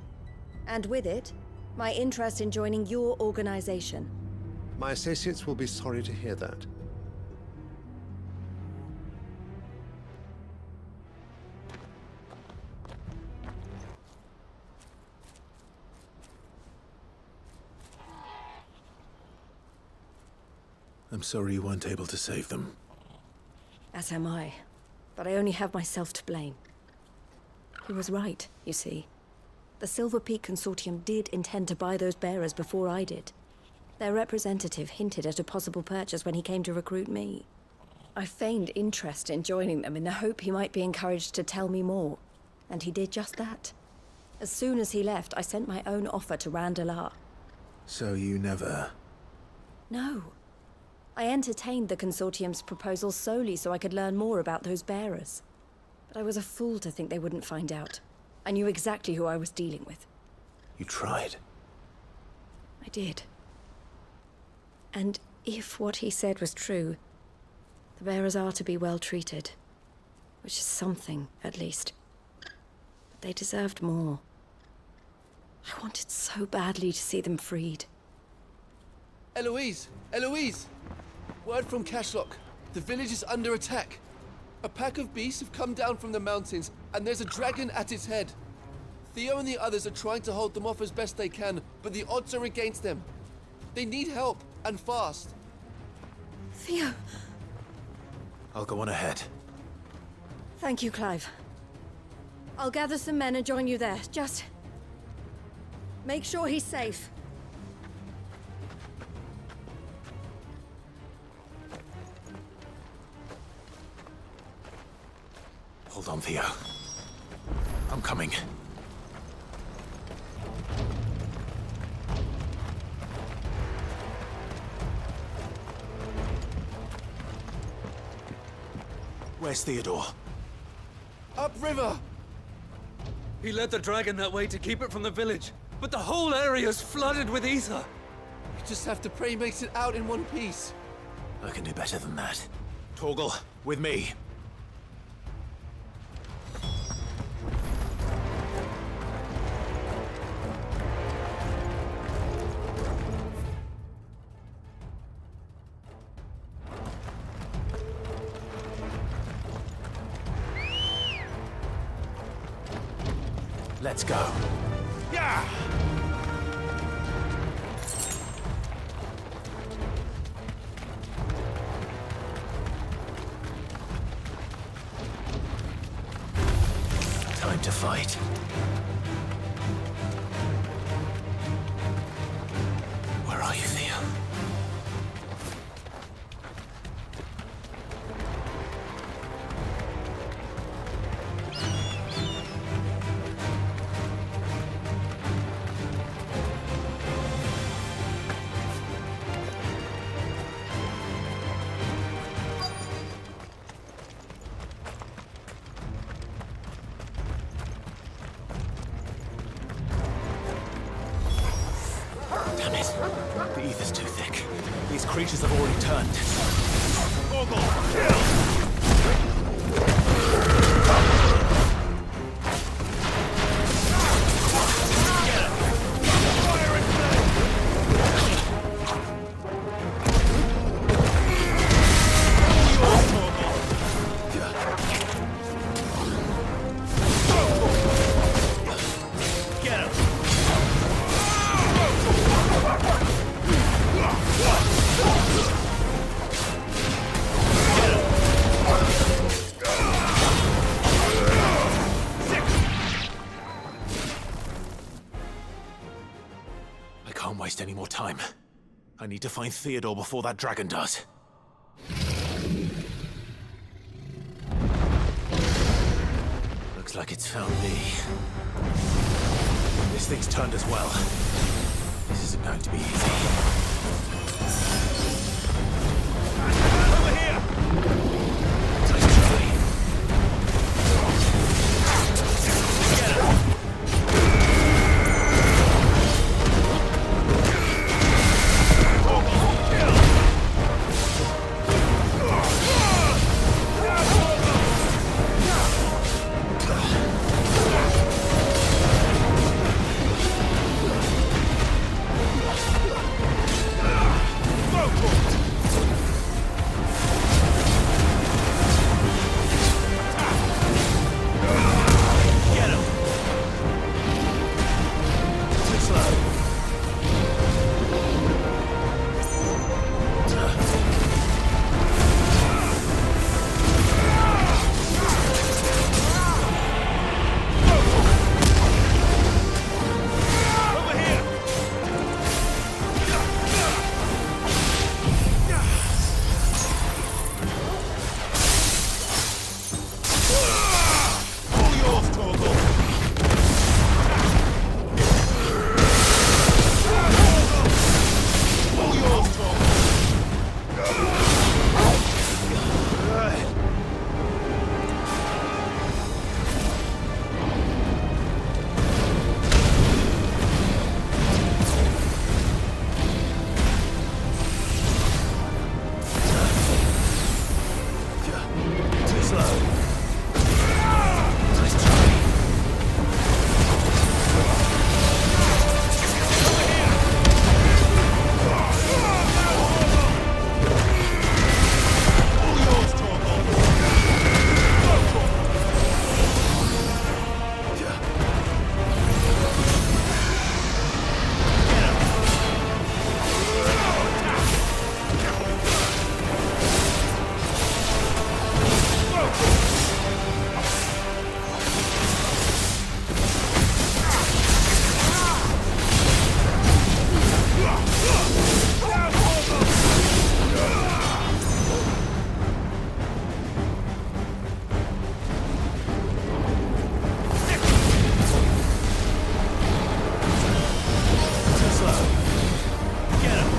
And with it, my interest in joining your organization. My associates will be sorry to hear that. I'm sorry you weren't able to save them. As am I. But I only have myself to blame. He was right, you see. The Silver Peak Consortium did intend to buy those bearers before I did. Their representative hinted at a possible purchase when he came to recruit me. I feigned interest in joining them in the hope he might be encouraged to tell me more. And he did just that. As soon as he left, I sent my own offer to Randalar. So you never... No. I entertained the Consortium's proposal solely so I could learn more about those bearers. But I was a fool to think they wouldn't find out. I knew exactly who I was dealing with. You tried. I did. And if what he said was true, the bearers are to be well treated. Which is something, at least. But they deserved more. I wanted so badly to see them freed. Eloise! Eloise! Word from Cashlock. The village is under attack. A pack of beasts have come down from the mountains, and there's a dragon at its head. Theo and the others are trying to hold them off as best they can, but the odds are against them. They need help, and fast. Theo! I'll go on ahead. Thank you, Clive. I'll gather some men and join you there. Just... make sure he's safe. Hold on, Theo. I'm coming. Where's Theodore? Upriver! He led the dragon that way to keep it from the village, but the whole area's flooded with ether. We just have to pray he makes it out in one piece. I can do better than that. Torgal, with me. Let's go. Yeah! Time to fight. Where are you, Theo? it. The ether's too thick. These creatures have already turned. Any more time. I need to find Theodore before that dragon does. Looks like it's found me. This thing's turned as well. This isn't going to be easy. Over here! Nice try. Get him!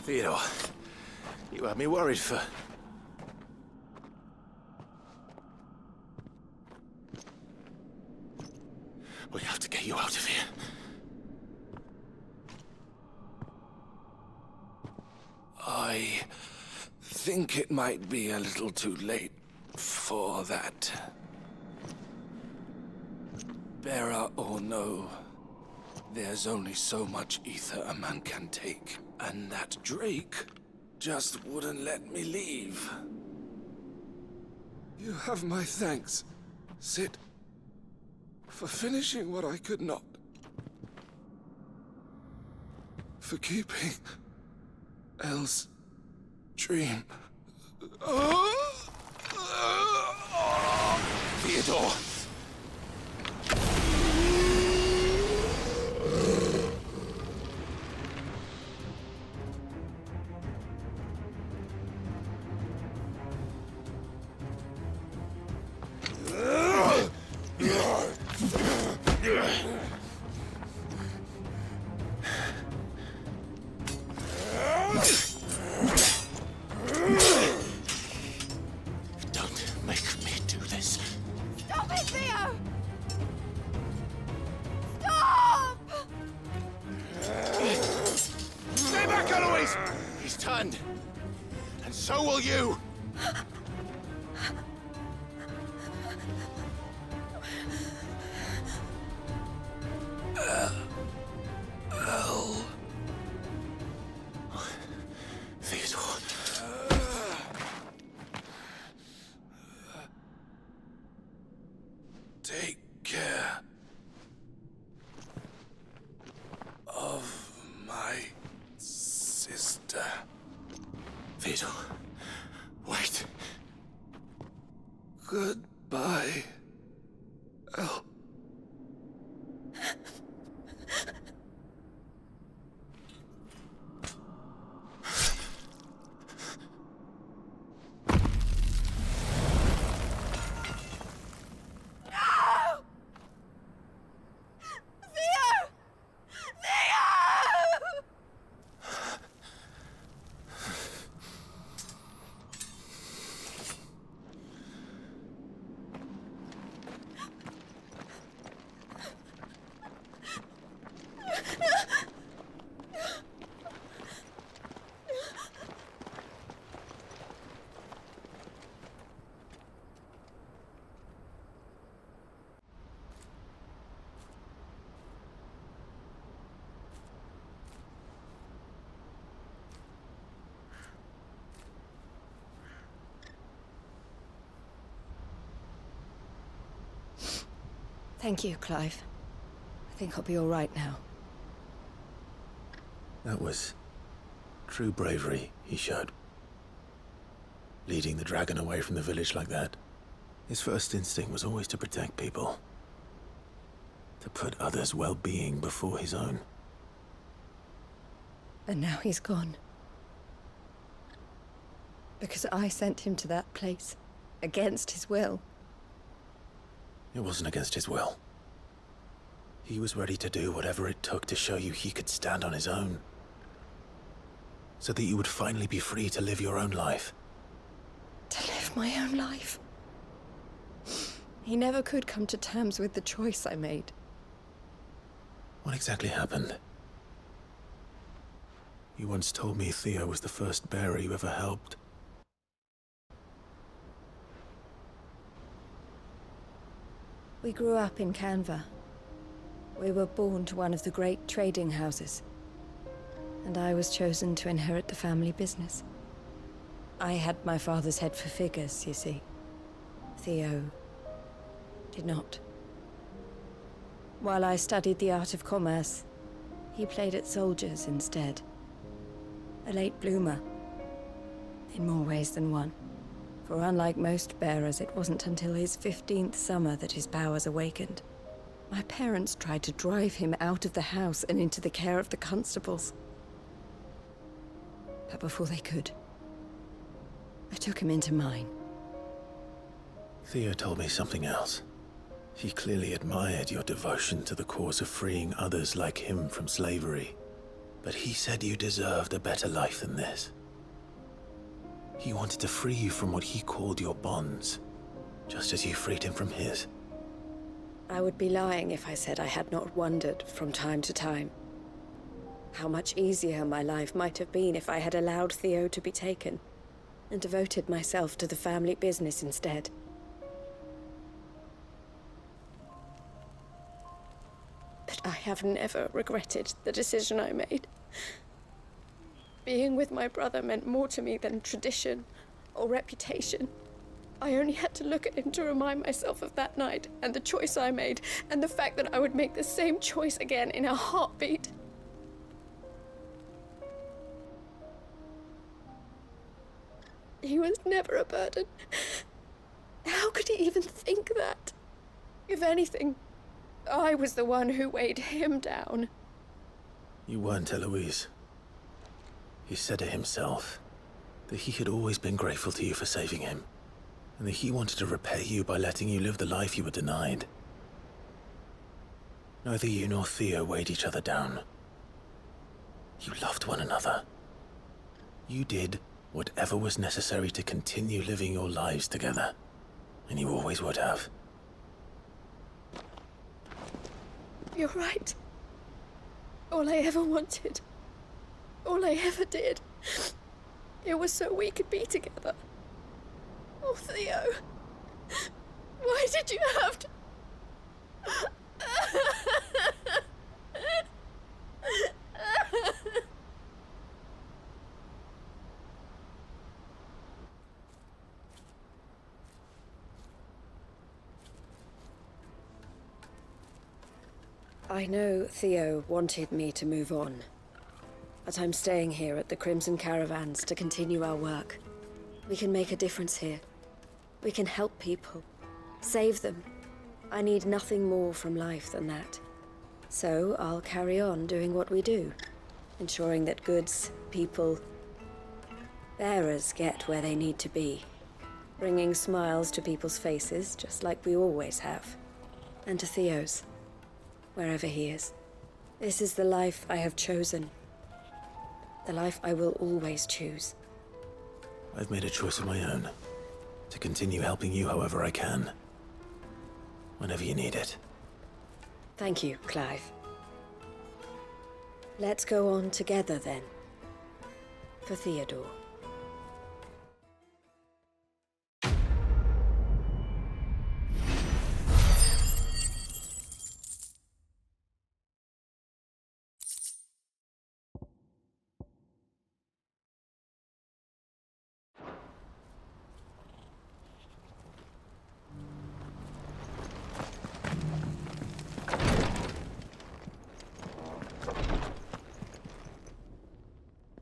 Theodore, you had me worried for... We have to get you out of here. I think it might be a little too late for that. Bearer or no, There's only so much ether a man can take, and that Drake just wouldn't let me leave. You have my thanks, Sid, for finishing what I could not. For keeping Elle's dream. Theodore! Don't make me do this. Stop it, Theo! Stop! Stay back, Eloise! He's turned. And so will you! Theodore. Take care of my sister. Theodore, wait. Goodbye, Elle. Thank you, Clive. I think I'll be all right now. That was true bravery he showed. Leading the dragon away from the village like that. His first instinct was always to protect people. To put others' well-being before his own. And now he's gone. Because I sent him to that place, against his will. It wasn't against his will. He was ready to do whatever it took to show you he could stand on his own. So that you would finally be free to live your own life. To live my own life? He never could come to terms with the choice I made. What exactly happened? You once told me Theo was the first bearer you ever helped. We grew up in Canva. We were born to one of the great trading houses. And I was chosen to inherit the family business. I had my father's head for figures, you see. Theo did not. While I studied the art of commerce, he played at soldiers instead. A late bloomer. In more ways than one. For unlike most bearers, it wasn't until his 15th summer that his powers awakened. My parents tried to drive him out of the house and into the care of the constables. But before they could, I took him into mine. Theo told me something else. He clearly admired your devotion to the cause of freeing others like him from slavery. But he said you deserved a better life than this. He wanted to free you from what he called your bonds, just as you freed him from his. I would be lying if I said I had not wondered from time to time how much easier my life might have been if I had allowed Theo to be taken and devoted myself to the family business instead. But I have never regretted the decision I made. Being with my brother meant more to me than tradition or reputation. I only had to look at him to remind myself of that night and the choice I made, and the fact that I would make the same choice again in a heartbeat. He was never a burden. How could he even think that? If anything, I was the one who weighed him down. You weren't, Eloise. He said it himself, that he had always been grateful to you for saving him, and that he wanted to repay you by letting you live the life you were denied. Neither you nor Theo weighed each other down. You loved one another. You did whatever was necessary to continue living your lives together, and you always would have. You're right. All I ever wanted, all I ever did, it was so we could be together. Oh, Theo, why did you have to... I know Theo wanted me to move on, but I'm staying here at the Crimson Caravans to continue our work. We can make a difference here. We can help people, save them. I need nothing more from life than that. So I'll carry on doing what we do, ensuring that goods, people, bearers get where they need to be, bringing smiles to people's faces just like we always have, and to Theo's. Wherever he is. This is the life I have chosen. The life I will always choose. I've made a choice of my own, to continue helping you however I can. Whenever you need it. Thank you, Clive. Let's go on together then. For Theodore.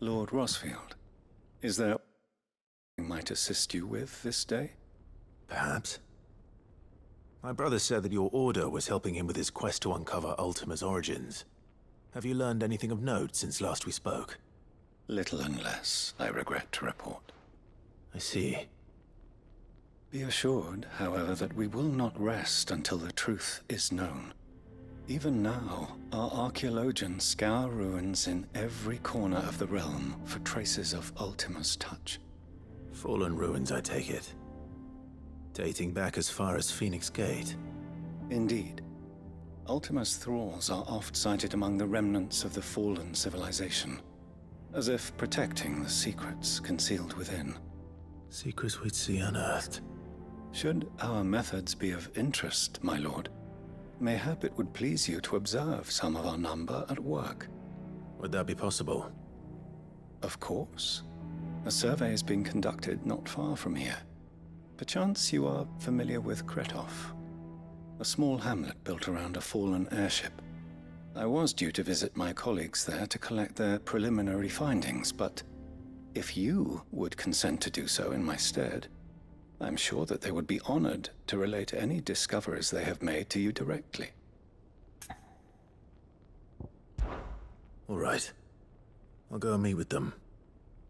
Lord Rosfield, is there I might assist you with this day? Perhaps. My brother said that your order was helping him with his quest to uncover Ultima's origins. Have you learned anything of note since last we spoke? Little unless, I regret to report. I see. Be assured, however, that we will not rest until the truth is known. Even now, our archaeologians scour ruins in every corner of the realm for traces of Ultima's touch. Fallen ruins, I take it. Dating back as far as Phoenix Gate. Indeed. Ultima's thralls are oft sighted among the remnants of the fallen civilization, as if protecting the secrets concealed within. Secrets we'd see unearthed. Should our methods be of interest, my lord, mayhap it would please you to observe some of our number at work. Would that be possible? Of course. A survey is being conducted not far from here. Perchance you are familiar with Kretov, a small hamlet built around a fallen airship. I was due to visit my colleagues there to collect their preliminary findings, but if you would consent to do so in my stead, I'm sure that they would be honored to relate any discoveries they have made to you directly. All right. I'll go and meet with them.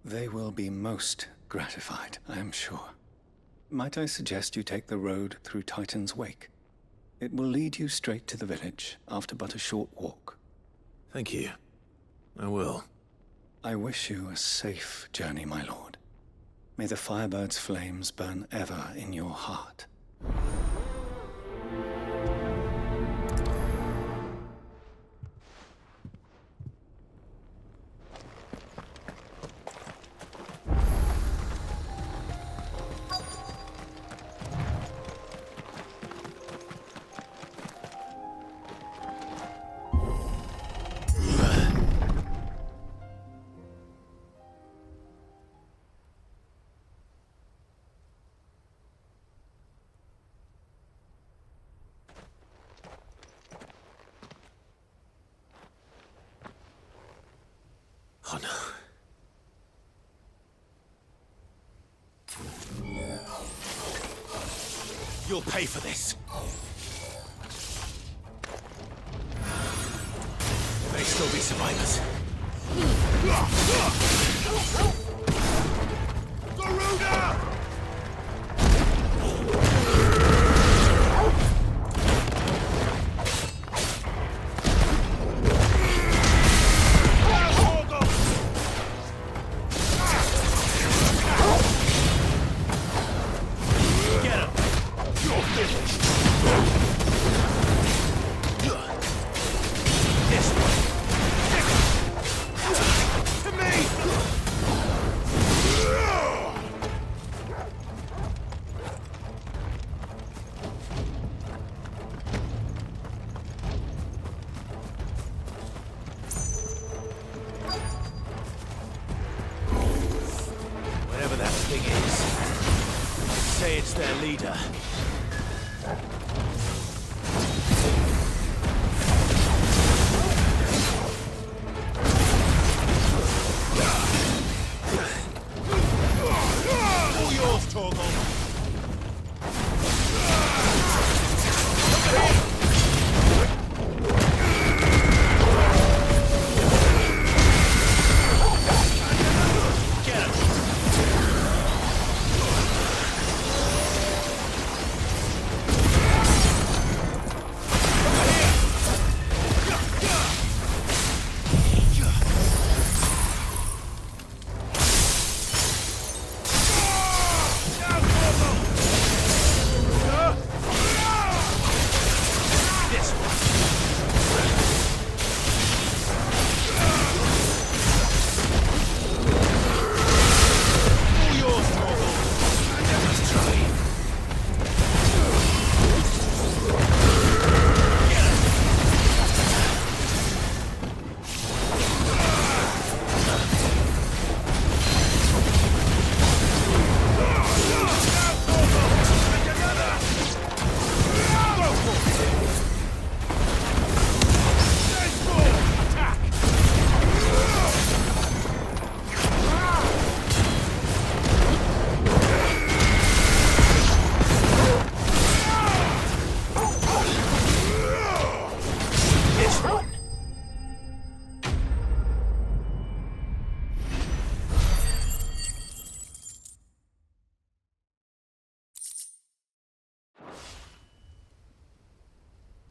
They will be most gratified, I am sure. Might I suggest you take the road through Titan's Wake? It will lead you straight to the village after but a short walk. Thank you. I will. I wish you a safe journey, my lord. May the Firebird's flames burn ever in your heart. Oh no. You'll pay for this. There may still be survivors. Garuda! Whatever that thing is, say it's their leader. All yours, Torgal.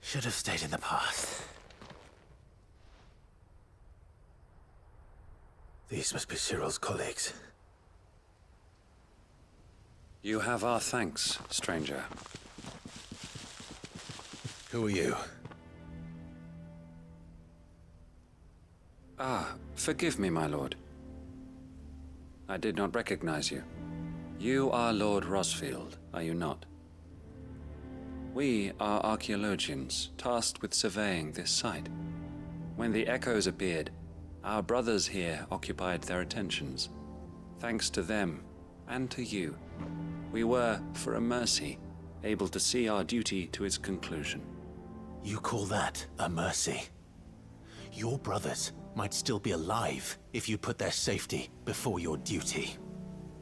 Should have stayed in the past. These must be Cyril's colleagues. You have our thanks, stranger. Who are you? Ah, forgive me, my lord. I did not recognize you. You are Lord Rosfield, are you not? We are archaeologians, tasked with surveying this site. When the echoes appeared, our brothers here occupied their attentions. Thanks to them, and to you, we were, for a mercy, able to see our duty to its conclusion. You call that a mercy? Your brothers might still be alive if you put their safety before your duty.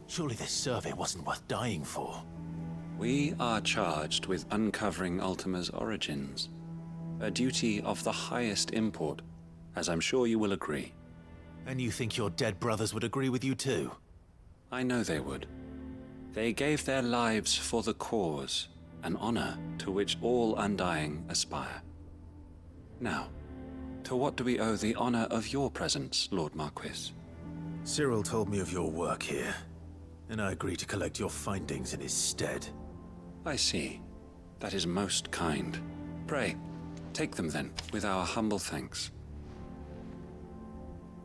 Surely this survey wasn't worth dying for. We are charged with uncovering Ultima's origins, a duty of the highest import, as I'm sure you will agree. And you think your dead brothers would agree with you too? I know they would. They gave their lives for the cause, an honor to which all Undying aspire. Now, to what do we owe the honor of your presence, Lord Marquis? Cyril told me of your work here, and I agreed to collect your findings in his stead. I see. That is most kind. Pray, take them then, with our humble thanks.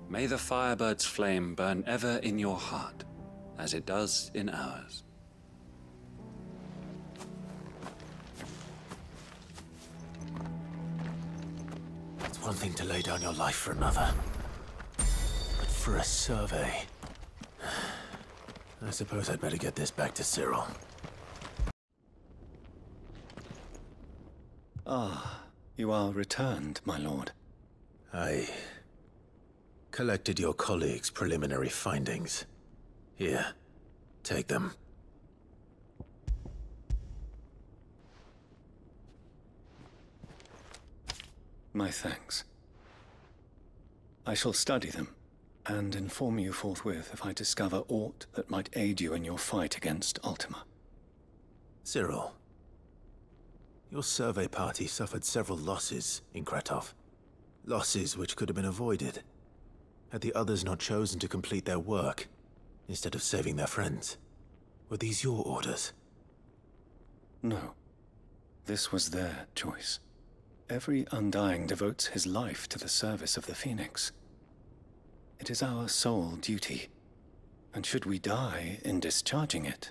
May the Firebird's flame burn ever in your heart, as it does in ours. It's one thing to lay down your life for another, but for a survey... I suppose I'd better get this back to Cyril. Ah, you are returned, my lord. I collected your colleagues' preliminary findings. Here, take them. My thanks. I shall study them, and inform you forthwith if I discover aught that might aid you in your fight against Ultima. Cyril, your survey party suffered several losses in Kretov. Losses which could have been avoided, had the others not chosen to complete their work, instead of saving their friends. Were these your orders? No. This was their choice. Every Undying devotes his life to the service of the Phoenix. It is our sole duty, and should we die in discharging it,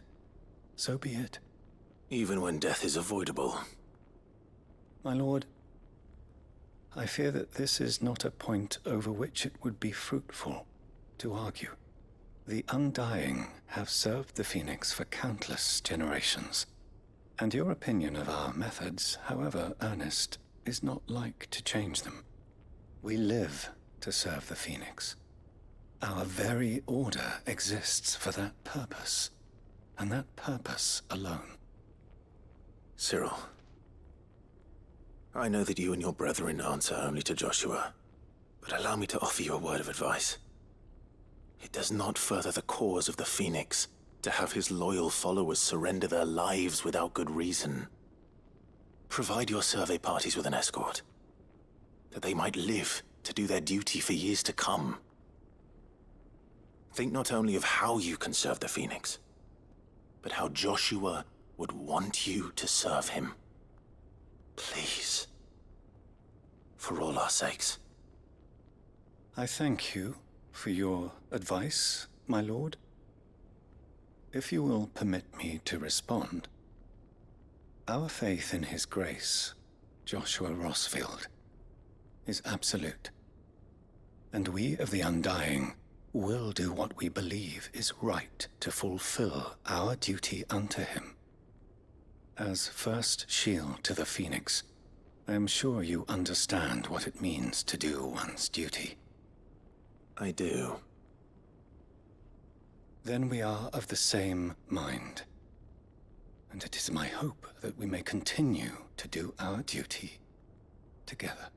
so be it. Even when death is avoidable. My lord, I fear that this is not a point over which it would be fruitful to argue. The Undying have served the Phoenix for countless generations, and your opinion of our methods, however earnest, is not like to change them. We live to serve the Phoenix. Our very order exists for that purpose, and that purpose alone. Cyril, I know that you and your brethren answer only to Joshua, but allow me to offer you a word of advice. It does not further the cause of the Phoenix to have his loyal followers surrender their lives without good reason. Provide your survey parties with an escort, that they might live to do their duty for years to come. Think not only of how you can serve the Phoenix, but how Joshua would want you to serve him. Please. For all our sakes. I thank you for your advice, my lord. If you will permit me to respond, our faith in his grace, Joshua Rosfield, is absolute. And we of the Undying will do what we believe is right to fulfill our duty unto him. As first shield to the Phoenix, I am sure you understand what it means to do one's duty. I do. Then we are of the same mind. And it is my hope that we may continue to do our duty together.